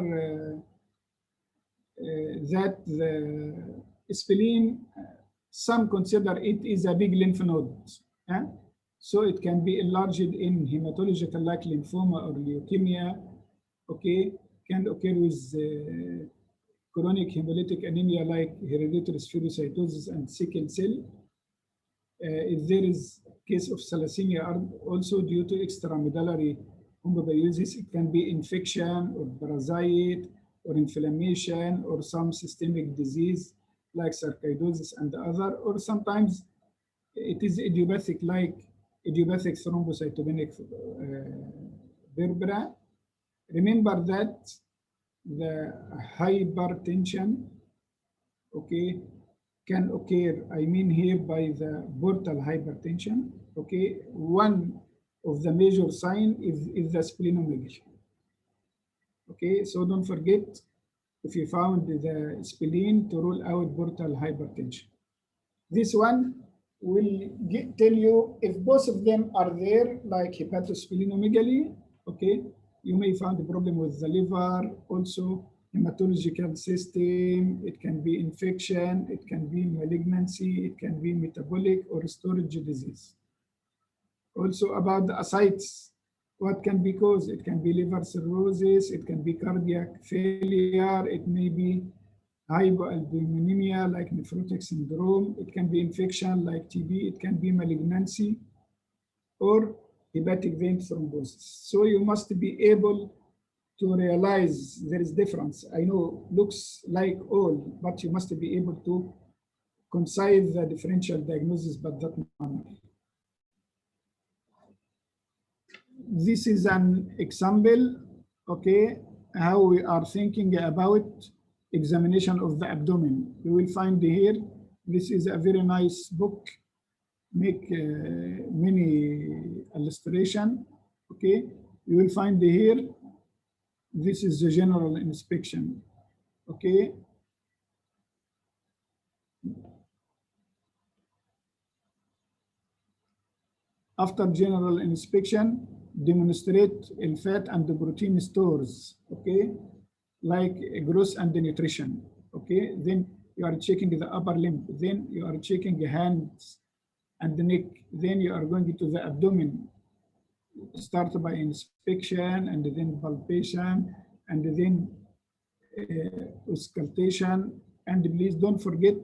that the spleen, some consider it is a big lymph node. So it can be enlarged in hematological like lymphoma or leukemia, okay? Can occur with chronic hemolytic anemia like hereditary spherocytosis and sickle cell. If there is case of thalassemia also due to extramedullary hemobiosis, it can be infection or parasite or inflammation or some systemic disease like sarcoidosis and other, or sometimes it is idiopathic like idiopathic thrombocytopenic purpura. Remember that the hypertension, okay, can occur, I mean here by the portal hypertension, okay? One of the major signs is the splenomegaly. Okay, so don't forget, if you found the spleen, to rule out portal hypertension. This one will tell you if both of them are there, like hepatosplenomegaly, okay, you may find a problem with the liver, also hematological system, it can be infection, it can be malignancy, it can be metabolic or storage disease. Also about the ascites, what can be caused? It can be liver cirrhosis, it can be cardiac failure, it may be hypoalbuminemia like nephrotic syndrome, it can be infection like TB, it can be malignancy or hepatic vein thrombosis. So you must be able to realize there is difference. I know looks like all, but you must be able to concise the differential diagnosis by that manner. This is an example, okay, how we are thinking about examination of the abdomen. You will find here, this is a very nice book, make many illustration, okay. You will find here, this is the general inspection, okay. After general inspection, demonstrate fat and the protein stores, okay, like growth and the nutrition, okay. Then you are checking the upper limb, then you are checking the hands and the neck, then you are going to the abdomen. Start by inspection and then palpation and then auscultation. And please don't forget,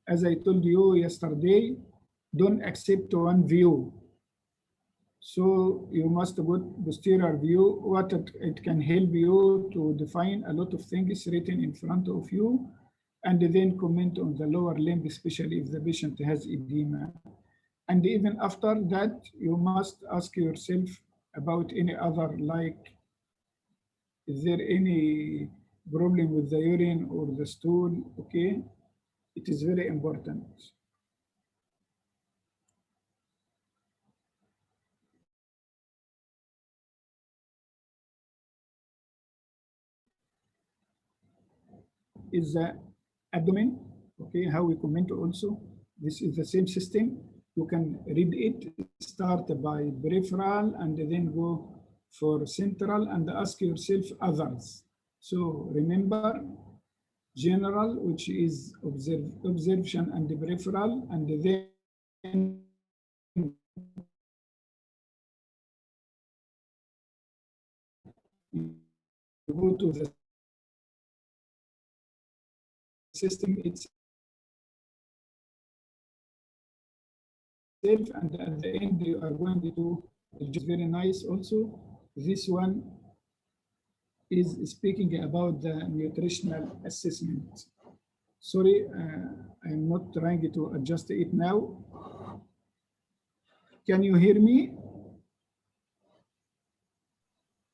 as I told you yesterday, don't accept one view. So you must put posterior view, what it can help you to define a lot of things written in front of you, and then comment on the lower limb, especially if the patient has edema. And even after that, you must ask yourself about any other, like, is there any problem with the urine or the stool, okay? It is very important. Is the abdomen, okay, how we comment also. This is the same system. You can read it, start by peripheral and then go for central and ask yourself others. So remember, general, which is observation and the peripheral, and then you go to the system itself, and at the end you are going to, which is very nice also. This one is speaking about the nutritional assessment. Sorry, I'm not trying to adjust it now. Can you hear me?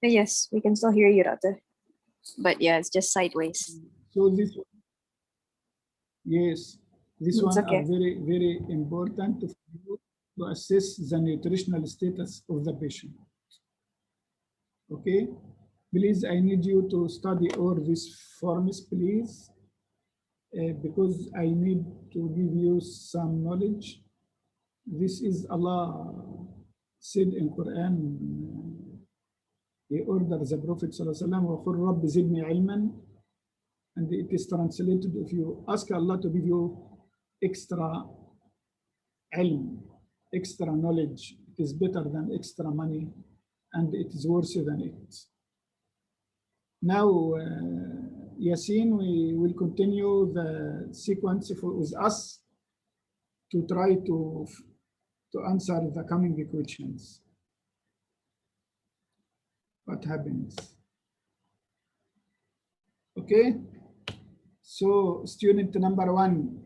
Yes, we can still hear you, Doctor. But yeah, it's just sideways. So this, yes, this one okay. are very, very important to assess the nutritional status of the patient. Okay, please, I need you to study all these forms, please, because I need to give you some knowledge. This is Allah said in Quran. He orders the Prophet ﷺ, وَقُلْ رَبِّ زِدْنِي عِلْمًا, and it is translated, if you ask Allah to give you extra ilm, extra knowledge, it is better than extra money, and it is worse than it. Now, Yasin, we will continue the sequence with us to try to answer the coming questions. What happens? Okay, so student number 1,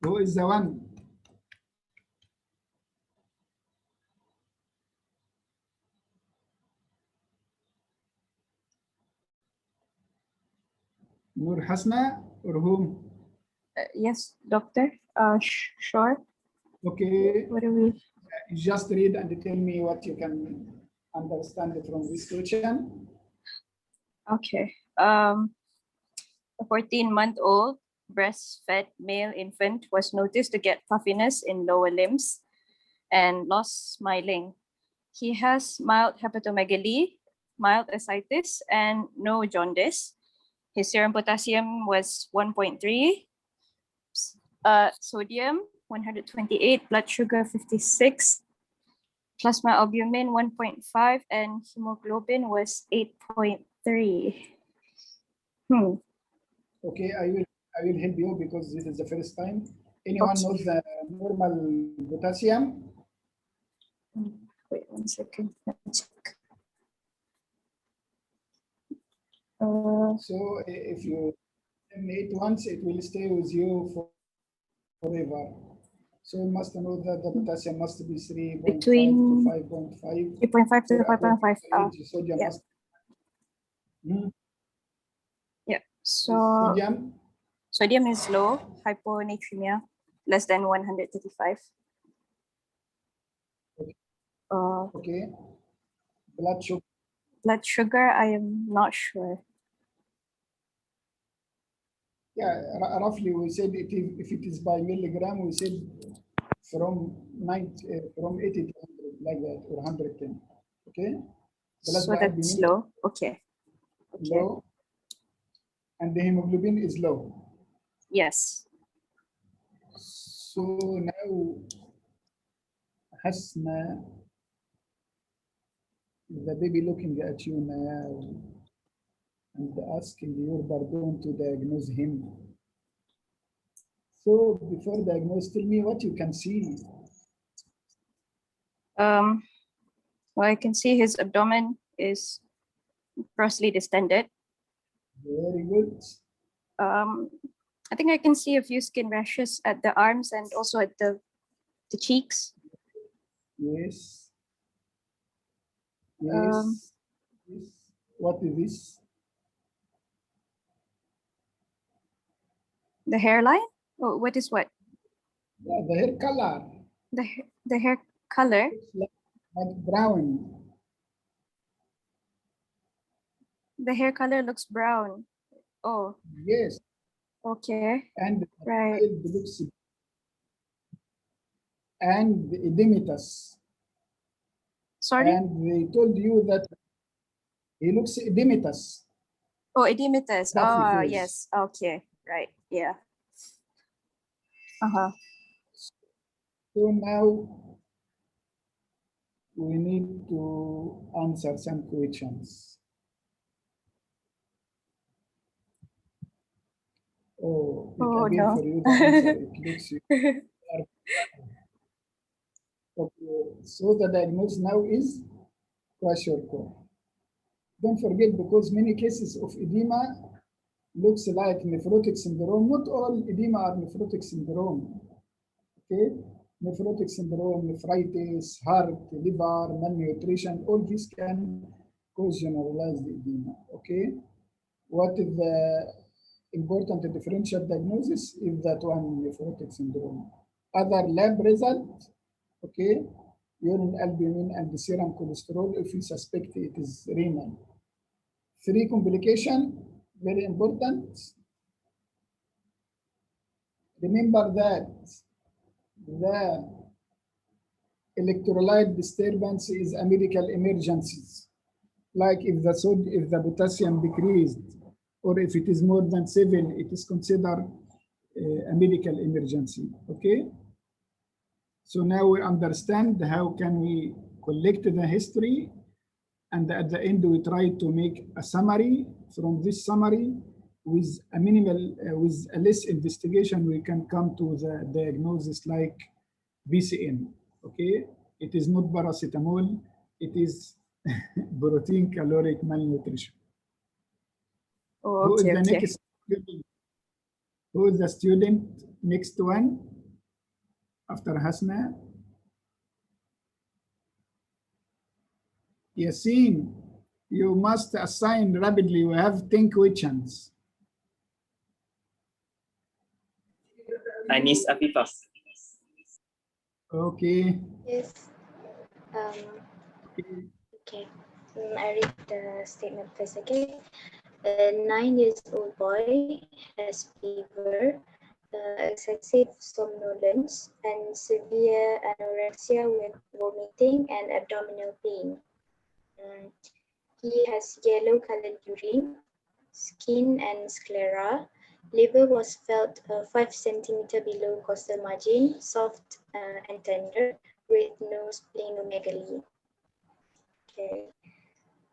who is the one? Nur Hasna or whom? Yes, Doctor. Sure. Okay. What do we? Just read and tell me what you can understand from this question. Okay. A 14-month-old breastfed male infant was noticed to get puffiness in lower limbs and lost smiling. He has mild hepatomegaly, mild ascites, and no jaundice. His serum potassium was 1.3, sodium 128, blood sugar 56, plasma albumin 1.5, and hemoglobin was 8.3. Okay, I will help you because this is the first time. Anyone knows the normal potassium? Wait 1 second. Let's check. So if you eat once, it will stay with you forever. So you must know that the potassium must be 3.5 Between to 5.5. 3.5 to 5.5. Sodium Yeah. must. Hmm. Yeah. So Sodium. sodium is low, hyponatremia, less than 135. Okay. Blood sugar. Blood sugar, I am not sure. Yeah, roughly we said it is, if it is by milligram, we said from 80 to 100, like that, or 110. Okay. Blood So that's albumin low. Okay. Okay. low, and the hemoglobin is low. Yes. So now, Hasna, the baby looking at you now and asking your pardon to diagnose him. So before diagnose, tell me what you can see. Well, I can see his abdomen is grossly distended. Very good. I think I can see a few skin rashes at the arms and also at the cheeks. Yes. Yes. Yes. What is this? The hairline? Oh, what is what? Yeah, the hair color. The hair color? Like brown. The hair color looks brown. Oh. Yes. Okay. And right. Looks, and edematous. Sorry? And they told you that he looks edematous. Oh, edematous. Oh, face. yes. Okay. Right. Yeah. Uh-huh. So now we need to answer some questions. Oh, it again no. for you the answer. It looks you. Okay. So the diagnosis now is kwashiorkor. Don't forget, because many cases of edema looks like nephrotic syndrome. Not all edema are nephrotic syndrome. Okay, nephrotic syndrome, nephritis, heart, liver, malnutrition, all these can cause generalized edema. Okay, what is the important differential diagnosis is that one nephrotic syndrome. Other lab result, okay, urine albumin and the serum cholesterol if you suspect it is renal. 3 complication, very important. Remember that the electrolyte disturbance is a medical emergency. Like if the potassium decreased, or if it is more than 7, it is considered a medical emergency. Okay. So now we understand how can we collect the history, and at the end we try to make a summary. From this summary, with a minimal, with a less investigation, we can come to the diagnosis like BCN. Okay, it is not paracetamol, it is protein caloric malnutrition. Oh, Who is okay, the okay. next student? Who is the student next one after Hasna? Yasin, you must assign rapidly. We have 10 questions. Anis Afifah. Okay. Yes. Okay. I read the statement first. Okay. A 9-year-old boy has fever, excessive somnolence, and severe anorexia with vomiting and abdominal pain. He has yellow-colored urine, skin and sclera. Liver was felt 5 centimeters below costal margin, soft and tender, with no splenomegaly. Okay.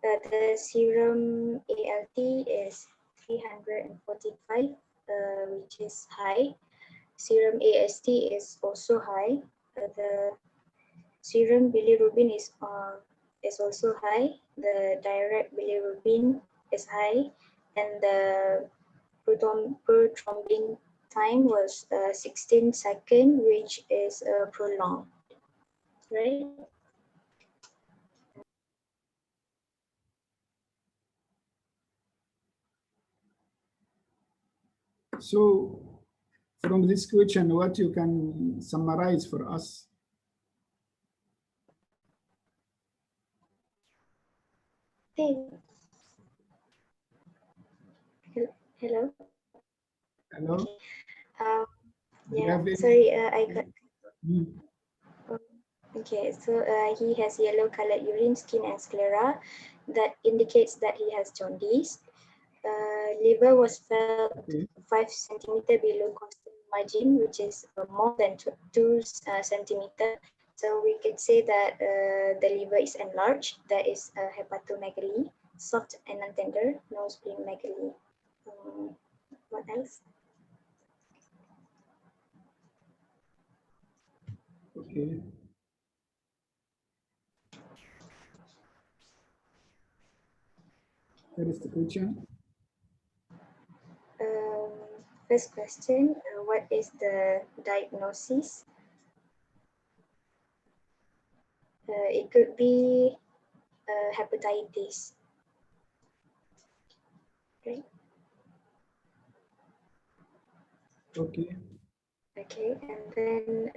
The serum ALT is 345, which is high. Serum AST is also high. The serum bilirubin is also high. The direct bilirubin is high. and the prothrombin time was 16 seconds, which is prolonged, right? So from this question, what you can summarize for us? Hello. Hello. Okay. Yeah, sorry, I got. Okay, so he has yellow colored urine, skin, and sclera. That indicates that he has jaundice. Liver was felt 5 centimeter below costal margin, which is more than 2 centimeter. So we could say that the liver is enlarged. There is hepatomegaly, soft and non-tender, no splenomegaly. What else? Okay. First question. First question, what is the diagnosis? It could be hepatitis, right? Okay. Okay, and then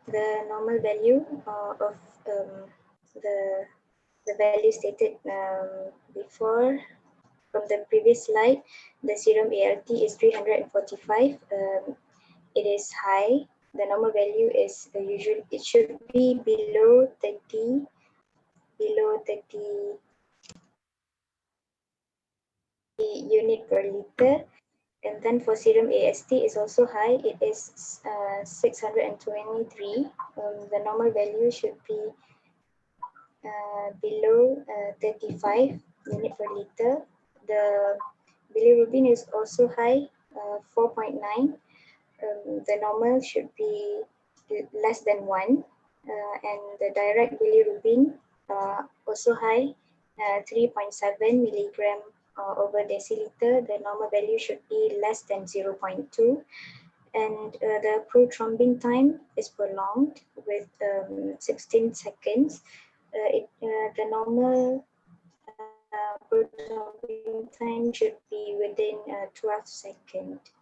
the normal value of the value stated before from the previous slide, the serum ALT is 345. It is high. The normal value is usually, it should be below 30 unit per liter. And then for serum AST is also high. It is 623. The normal value should be below 35 unit per liter. The bilirubin is also high, 4.9. The normal should be less than 1. And the direct bilirubin also high, 3.7 milligram over deciliter. The normal value should be less than 0.2. And the prothrombin time is prolonged with 16 seconds. The normal prothrombin time should be within 12 seconds.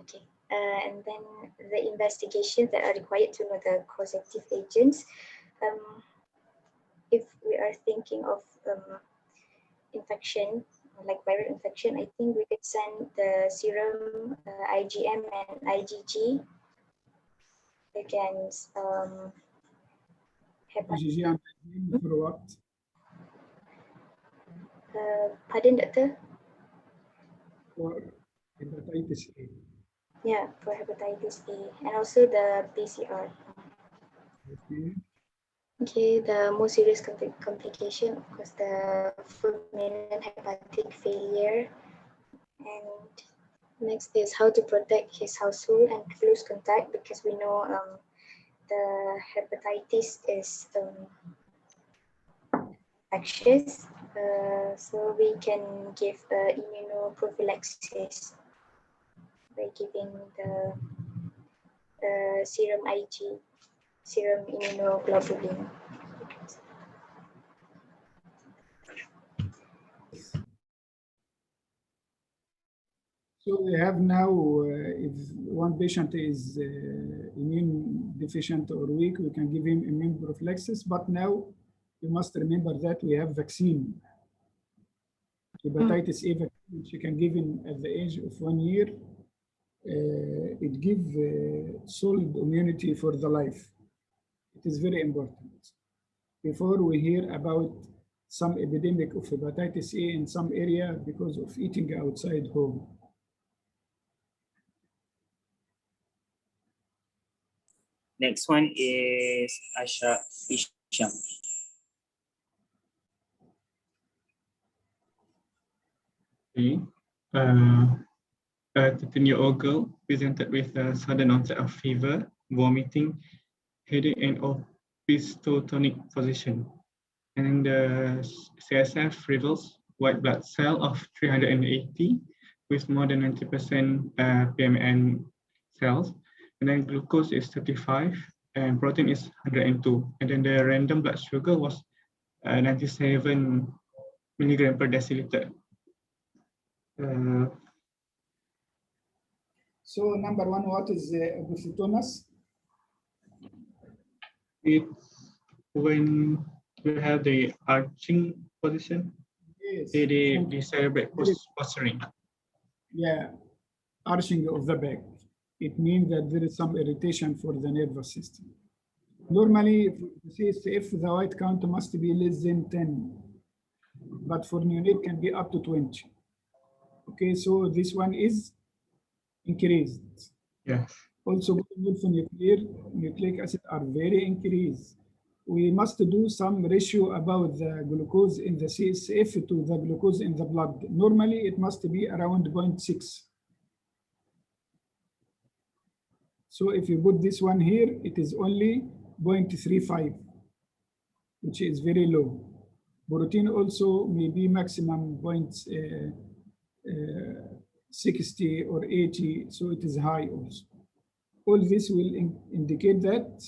Okay, and then the investigations that are required to know the causative agents. If we are thinking of infection, like viral infection, I think we could send the serum IgM and IgG against IgG and IgM for what? Pardon, doctor? For hepatitis A. Yeah, for hepatitis A, and also the PCR. Okay. Okay, the most serious complication, of course, the fulminant hepatic failure. And next is how to protect his household and close contact, because we know the hepatitis is infectious. So we can give immunoprophylaxis by giving the serum Ig, serum immunoglobulin. So we have now, if one patient is immune deficient or weak, we can give him immune prophylaxis. But now you must remember that we have vaccine. Hepatitis A vaccine, which you can give him at the age of 1 year. It gives solid immunity for the life. It is very important. Before we hear about some epidemic of hepatitis A in some area because of eating outside home. Next one is Asha Isham. Okay. A 13-year-old girl presented with a sudden onset of fever, vomiting, headache, and opistotonic position. And the CSF reveals white blood cell of 380 with more than 90% PMN cells. And then glucose is 35 and protein is 102. And then the random blood sugar was 97 milligram per deciliter. So number one, what is Glucotomus? It's when you have the arching position, yes, the cerebral posturing. Yeah, arching of the back. It means that there is some irritation for the nervous system. Normally, for CSF, the white count must be less than 10, but for neonate can be up to 20. Okay, so this one is increased. Yes. Also, nucleic acid are very increased. We must do some ratio about the glucose in the CSF to the glucose in the blood. Normally, it must be around 0.6. So if you put this one here, it is only 0.35, which is very low. Protein also may be maximum 60 or 80, so it is high also. All this will indicate that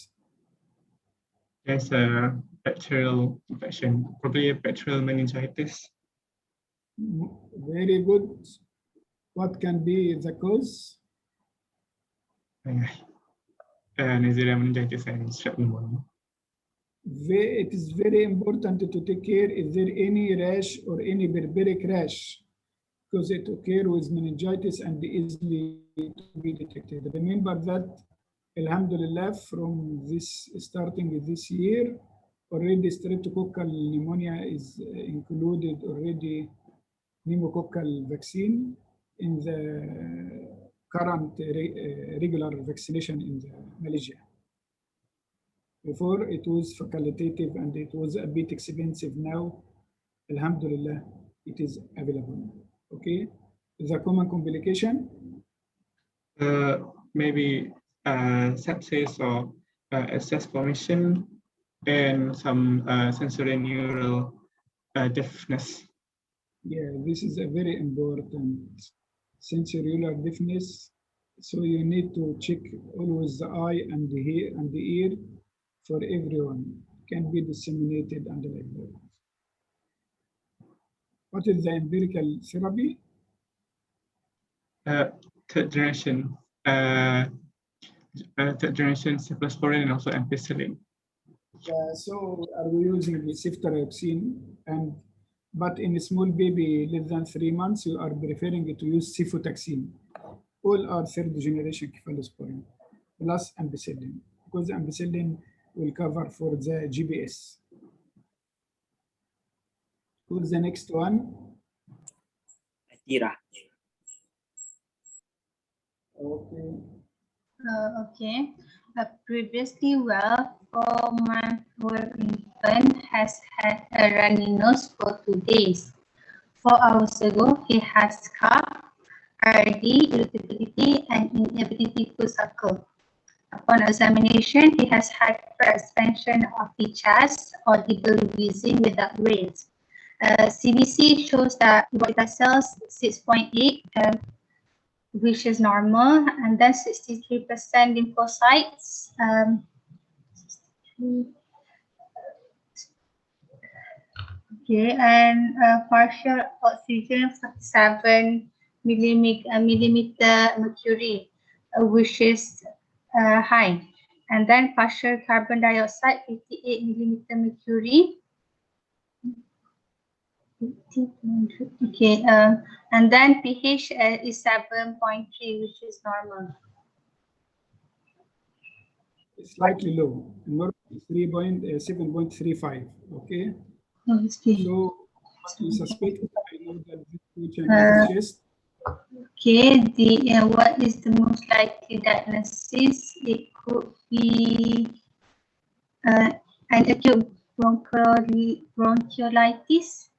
there's a bacterial infection, probably a bacterial meningitis. Very good. What can be the cause? Neisseria meningitis and strep pneumonia. It is very important to take care if there any rash or any berberic rash, because it occurs with meningitis and easily to be detected. Remember that, alhamdulillah, from this starting this year, already streptococcal pneumonia is included already, pneumococcal vaccine in the current regular vaccination in Malaysia. Before it was facultative and it was a bit expensive. Now, alhamdulillah, it is available. Okay, the common complication? Maybe sepsis or excess formation and some sensory neural deafness. Yeah, this is a very important sensory deafness. So you need to check always the eye and the ear for everyone. Can be disseminated and like that. What is the empirical therapy? Third generation cephalosporin and also ampicillin. So are we using the ceftriaxone, but in a small baby less than 3 months, you are preferring to use cefotaxime. All are third generation cephalosporin plus ampicillin, because ampicillin will cover for the GPS. Who's the next one? Atira. Okay. Okay. Previously, 4-month-old infant has had a runny nose for 2 days. 4 hours ago, he has cough, RD, irritability, and inability to suckle. Upon examination, he has hyperexpansion of the chest, audible wheezing without waves. CBC shows that white blood cells 6.8, which is normal, and then 63% lymphocytes. Okay, and partial oxygen 47 millimeter mercury, which is high. And then partial carbon dioxide 58 millimeter mercury. Okay, and then pH is 7.3, which is normal. Slightly low. Normal is 7.35. Okay. So what we suspect, I know that this question is just. Okay, what is the most likely diagnosis? It could be an acute bronchulitis.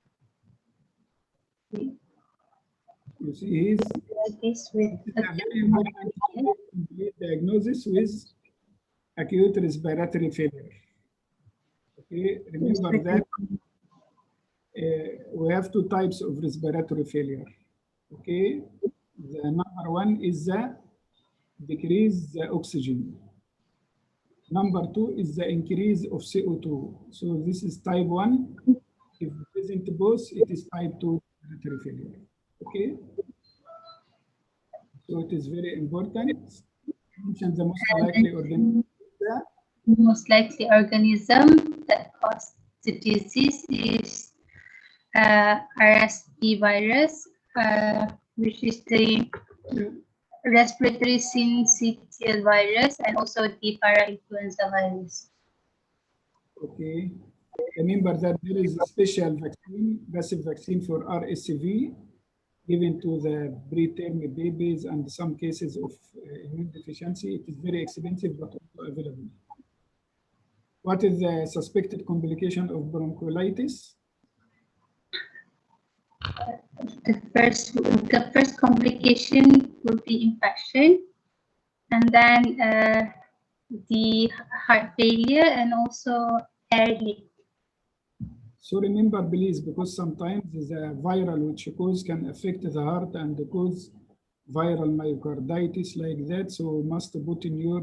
You see, this with complete diagnosis with acute respiratory failure. Okay, remember that We have two types of respiratory failure. Okay, the number one is the decrease the oxygen. Number two is the increase of CO2. So this is type 1. If present both, it is type 2 respiratory failure. Okay. So it is very important. Mention the most likely organism. Most likely organism that causes the disease is RSV virus, which is the respiratory syncytial virus, and also the parainfluenza virus. Okay. Remember that there is a special vaccine, passive vaccine for RSV, given to the preterm babies and some cases of immune deficiency. It is very expensive, but also available. What is the suspected complication of bronchiolitis? The first complication will be infection, and then the heart failure, and also air leak. So remember, please, because sometimes the viral which can affect the heart and cause viral myocarditis like that. So must put in your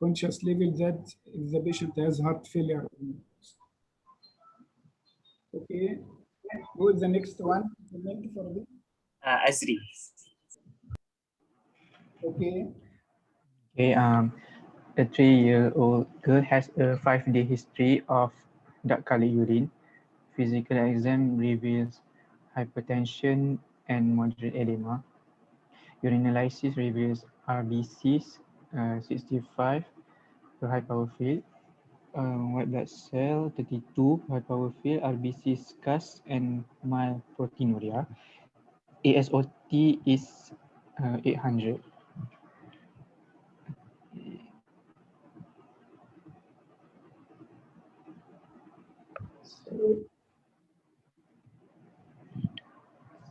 conscious level that if the patient has heart failure. Okay, go with the next one. Azri. Okay. Okay, a 3-year-old girl has a 5-day history of dark colored urine. Physical exam reveals hypertension and moderate edema. Urinalysis reveals RBCs 65 to high power field, white blood cell 32 high power field, RBC scars and mild proteinuria. ASOT is 800.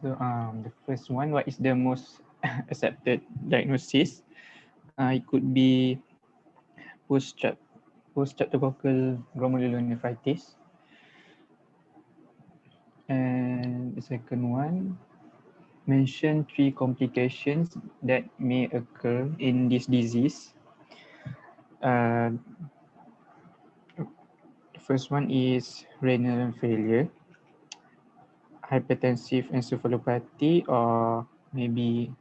So the first one, what is the most accepted diagnosis? It could be post-streptococcal glomerulonephritis. And the second one, mention 3 complications that may occur in this disease. The first one is renal failure, hypertensive encephalopathy, or maybe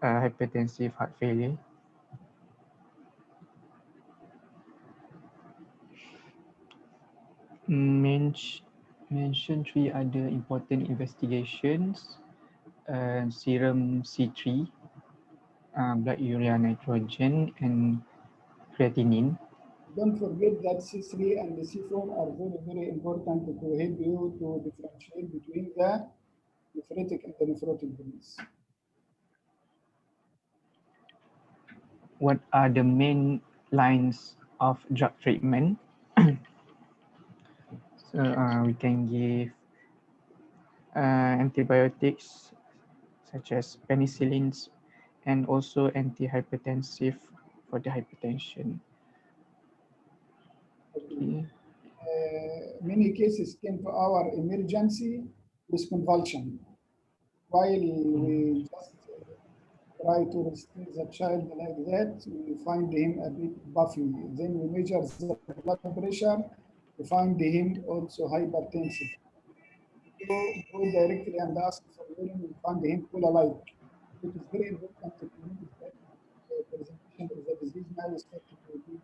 hypertensive heart failure. Mention 3 other important investigations: serum C3, blood urea nitrogen, and creatinine. Don't forget that C3 and the C4 are very, very important to help you to differentiate between the nephritic and the nephrotic disease. What are the main lines of drug treatment? So we can give antibiotics such as penicillins and also antihypertensive for the hypertension. Okay. Many cases came to our emergency with convulsion. While we just try to rescue the child like that, we find him a bit buffy. Then we measure the blood pressure, we find him also hypertensive. So go directly and ask for urine, we find him cola-like. It is very important to notice that the presentation of the disease now is starting to be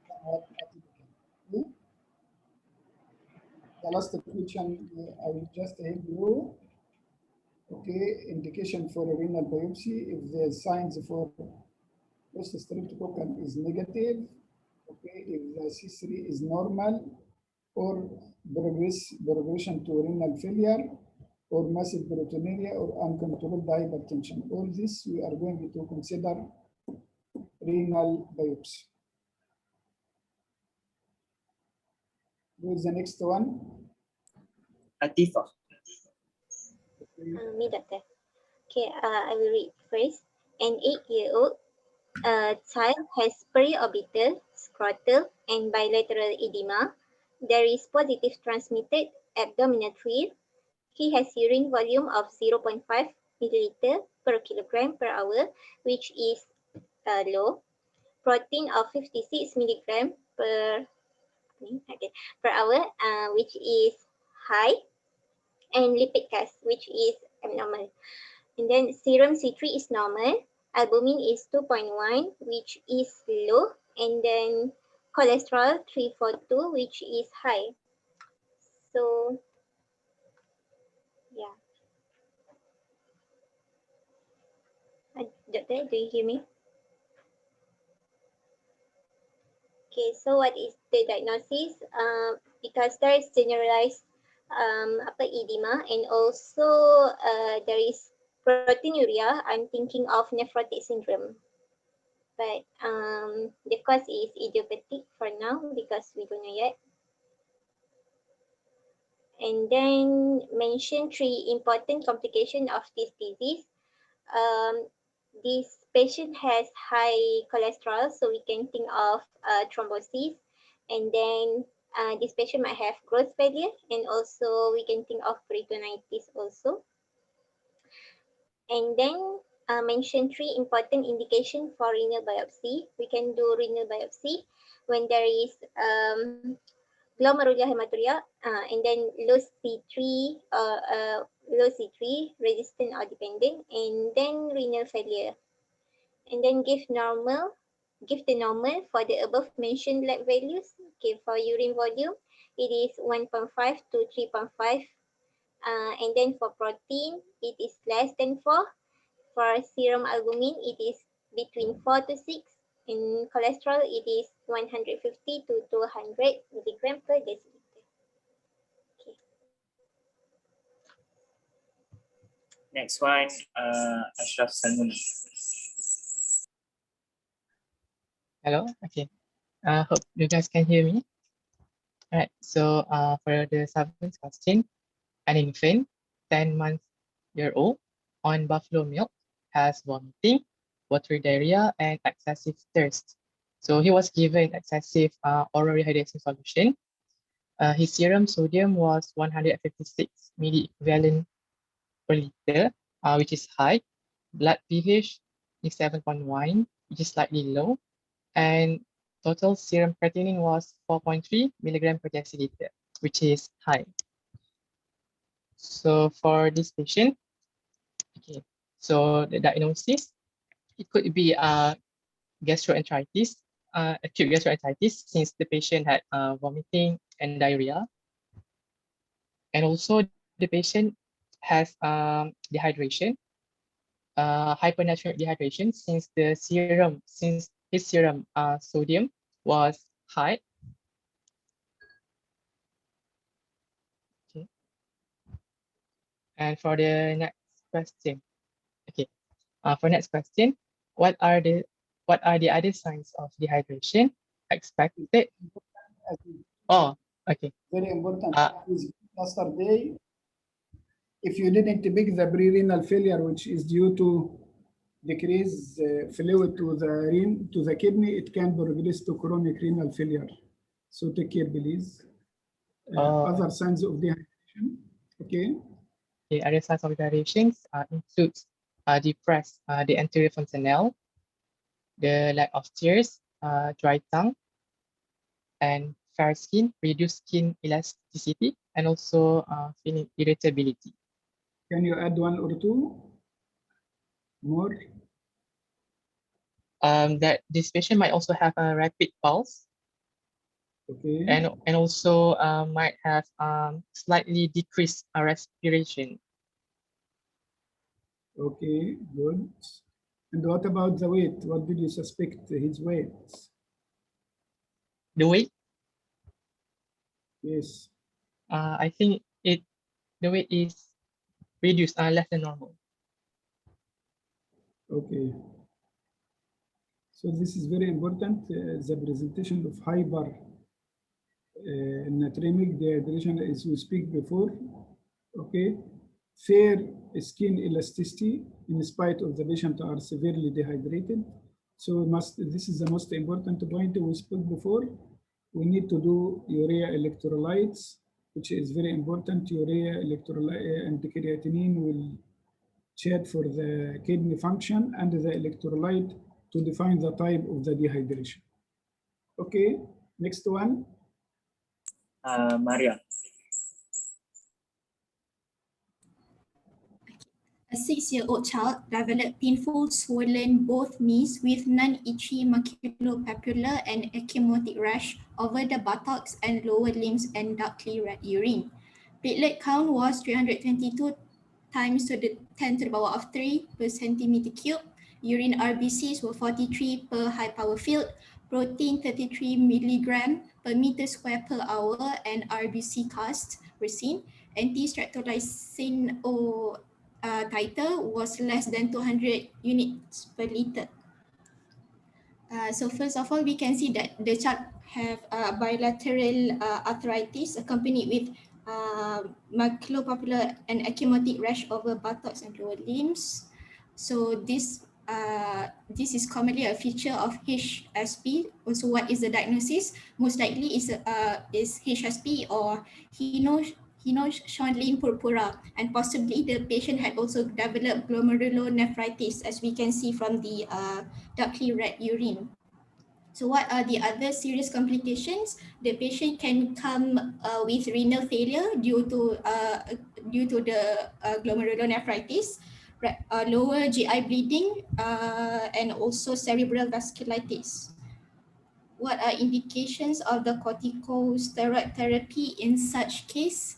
somewhat atypical. Okay? The last question I will just help you. Okay, indication for a renal biopsy if the signs for post-streptococcal is negative. Okay, if the C3 is normal, or progression to renal failure, or massive proteinuria, or uncontrolled hypertension. All this we are going to consider renal biopsy. Who's the next one? Atifa. Me, doctor. Okay, I will read first. An 8-year-old child has periorbital, scrotal, and bilateral edema there is positive transmitted abdominal fluid. He has urine volume of 0.5 milliliter per kilogram per hour, which is low. Protein of 56 milligram per hour, which is high, and lipid cast, which is abnormal. And then serum C3 is normal, albumin is 2.1, which is low, and then cholesterol 342, which is high. So yeah. Doctor, do you hear me? Okay, so what is the diagnosis? Because there is generalized edema, and also there is proteinuria. I'm thinking of nephrotic syndrome, but the cause is idiopathic for now because we don't know yet. And then mention 3 important complications of this disease. This patient has high cholesterol, so we can think of thrombosis. And then this patient might have growth failure, and also we can think of peritonitis also. And then mention 3 important indications for renal biopsy. We can do renal biopsy when there is glomerular hematuria, and then low C3, low C3, resistant or dependent, and then renal failure. And then give the normal for the above mentioned lab values. Okay, for urine volume, it is 1.5 to 3.5. And then for protein, it is less than 4. For serum albumin, it is between 4 to 6. In cholesterol, it is 150 to 200 milligram per deciliter. Okay. Next one, Ashraf Salmuni. Hello. Okay. Hope you guys can hear me. All right. So for the seventh question, an infant, 10 months year old, on buffalo milk has vomiting, watery diarrhea, and excessive thirst. So he was given excessive oral rehydration solution. His serum sodium was 156 milliequivalent per liter, which is high. Blood pH is 7.1, which is slightly low. And total serum creatinine was 4.3 milligram per deciliter, which is high. So for this patient, okay, so the diagnosis, it could be gastroenteritis, acute gastroenteritis, since the patient had vomiting and diarrhea. And also the patient has dehydration, hypernatremic dehydration, since his serum sodium was high. Okay. And for the next question, okay. For next question, what are the other signs of dehydration expected? Oh, okay. Very important. Yesterday, if you didn't pick the pre-renal failure, which is due to decrease fluid to the kidney, it can progress to chronic renal failure. So take care, please. Other signs of dehydration. Okay. The other signs of dehydration includes depressed the anterior fontanelle, the lack of tears, dry tongue, and fair skin, reduced skin elasticity, and also feeling irritability. Can you add 1 or 2 more? That this patient might also have a rapid pulse. Okay. And also might have slightly decreased respiration. Okay, good. And what about the weight? What did you suspect his weight? The weight? Yes. I think the weight is reduced, less than normal. Okay. So this is very important, the presentation of hypernatremic dehydration, as we speak before. Okay. Fair skin elasticity in spite of the patient are severely dehydrated. So this is the most important point we spoke before. We need to do urea electrolytes, which is very important. Urea electrolyte and creatinine will check for the kidney function and the electrolyte to define the type of the dehydration. Okay, next one. Maria. A 6-year-old child developed painful swollen both knees with non-itchy maculopapular and ecchymotic rash over the buttocks and lower limbs and darkly red urine. Platelet count was 322 times to the 10 to the power of 3 per centimeter cube. Urine RBCs were 43 per high power field, protein 33 milligram per meter square per hour, and RBC casts were seen. Anti-streptomycin titer was less than 200 units per liter. So first of all, we can see that the child have bilateral arthritis accompanied with maculopapular and ecchymotic rash over buttocks and lower limbs. So this is commonly a feature of HSP. Also, what is the diagnosis? Most likely is HSP or Schondlin purpura, and possibly the patient had also developed glomerulonephritis, as we can see from the darkly red urine. So what are the other serious complications? The patient can come with renal failure due to the glomerulonephritis, lower GI bleeding, and also cerebral vasculitis. What are indications of the corticosteroid therapy in such case?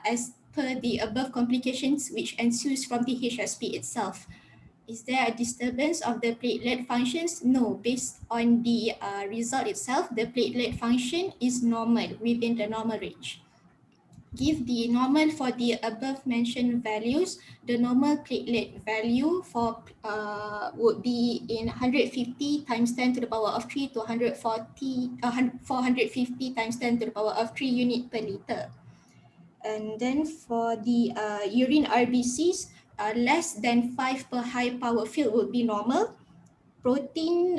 As per the above complications which ensues from the HSP itself. Is there a disturbance of the platelet functions? No, based on the result itself, the platelet function is normal, within the normal range. Give the normal for the above mentioned values. The normal platelet value for would be in 150 times 10 to the power of 3 to 450 times 10 to the power of 3 unit per liter. And then for the urine RBCs, less than 5 per high power field would be normal. Protein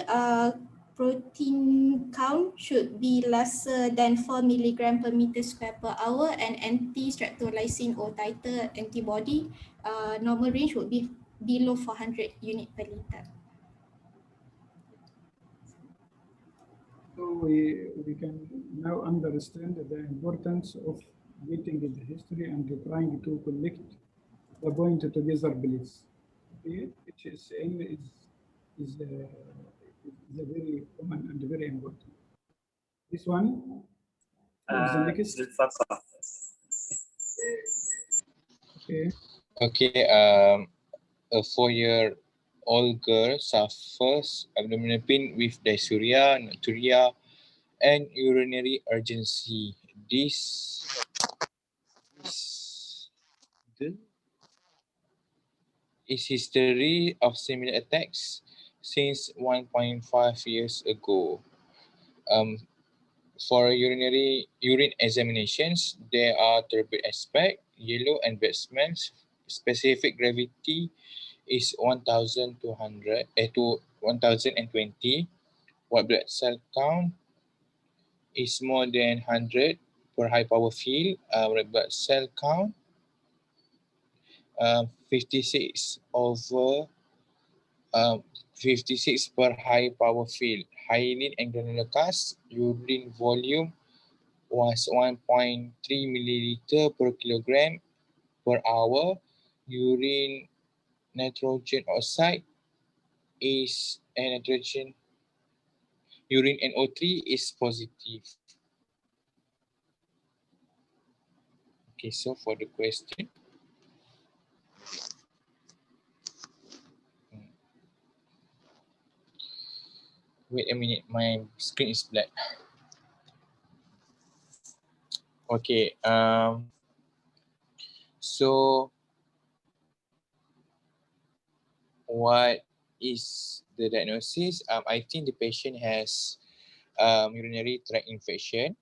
count should be lesser than 4 milligram per meter square per hour, and anti-streptomycin or titer antibody normal range would be below 400 unit per liter. So we can now understand the importance of getting the history and trying to collect the point together, please. Okay, HSM is a very common and very important. This one. The next. Okay. Okay. A 4-year-old girl suffers abdominal pain with dysuria, nocturia, and urinary urgency. This is history of similar attacks since 1.5 years ago. For urine examinations, there are turbid aspect, yellow and bad smells. Specific gravity is 1,200 to 1,020. White blood cell count is more than 100 per high power field. Red blood cell count 56 over 56 per high power field. Hyaline and granular cast, urine volume was 1.3 milliliter per kilogram per hour. Urine nitrogen oxide is urine NO3 is positive. Okay, so for the question. Wait a minute, my screen is black. Okay, so what is the diagnosis? I think the patient has urinary tract infection.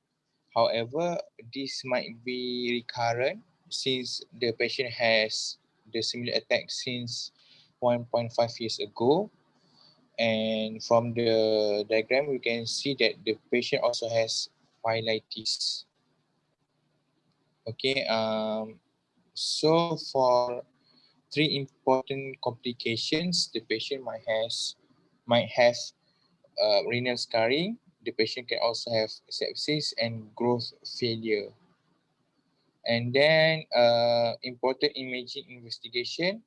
However, this might be recurrent since the patient has the similar attack since 1.5 years ago. And from the diagram, we can see that the patient also has bronchiolitis. Okay, so for three important complications, the patient might have renal scarring. The patient can also have sepsis and growth failure. And then important imaging investigation,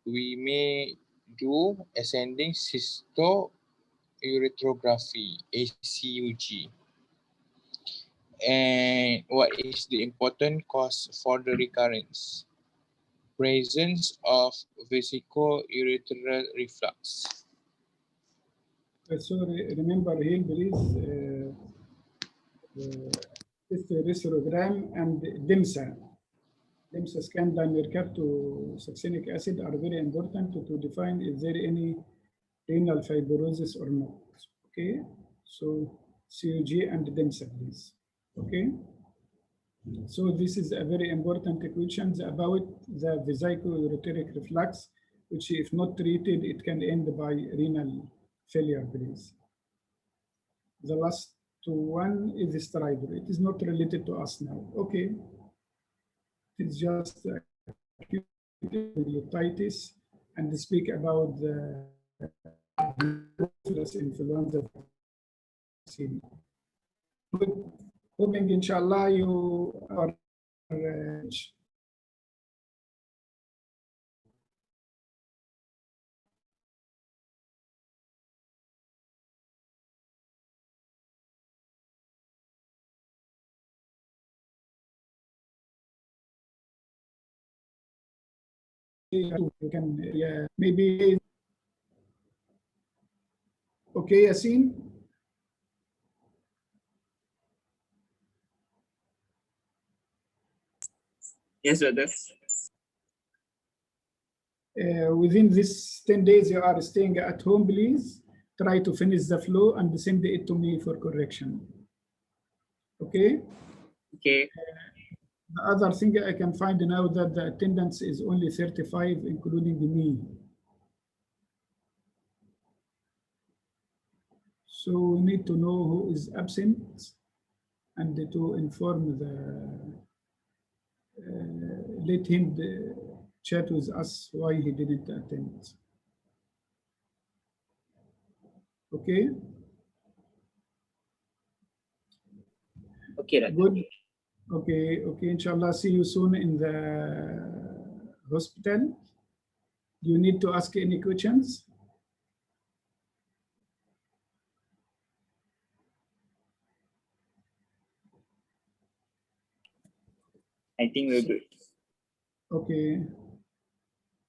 we may do ascending cystourethropy, ACUG. And what is the important cause for the recurrence? Presence of vesico-urethral reflux. So remember here, please, hysterogram and DIMSA. DIMSA scan dimercaptosuccinic acid are very important to define if there any renal fibrosis or not. Okay, so CUG and DIMSA, please. Okay, so this is a very important question about the vesico-ureteric reflux, which if not treated, it can end by renal failure, please. The last one is stridor. It is not related to us now. Okay. It's just acute Glucotomus and speak about the influenza vaccine. Hoping inshallah you are you can maybe okay, Yasin. Yes, doctor. Within this 10 days you are staying at home, please try to finish the flow and send it to me for correction. Okay. Okay. The other thing I can find now that the attendance is only 35, including me. So we need to know who is absent and to inform let him chat with us why he didn't attend. Okay. Okay. Good. Okay. Okay. Inshallah, see you soon in the hospital. Do you need to ask any questions? I think we're good. Okay.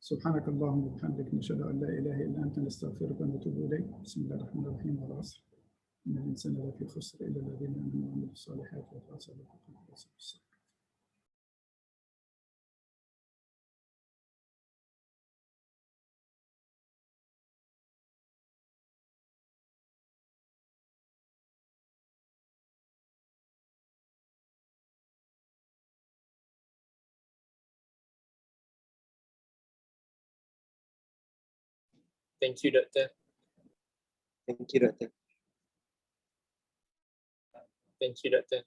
سبحانك اللهم وبحمدك نشهد ان لا اله الا انت نستغفرك ونتوب اليك. بسم الله الرحمن الرحيم. والعصر ان الانسان لفي خسر الا الذين امنوا وعملوا الصالحات وتواصوا بالحق وتواصوا بالصبر. Thank you, doctor. Thank you, doctor. Thank you, doctor.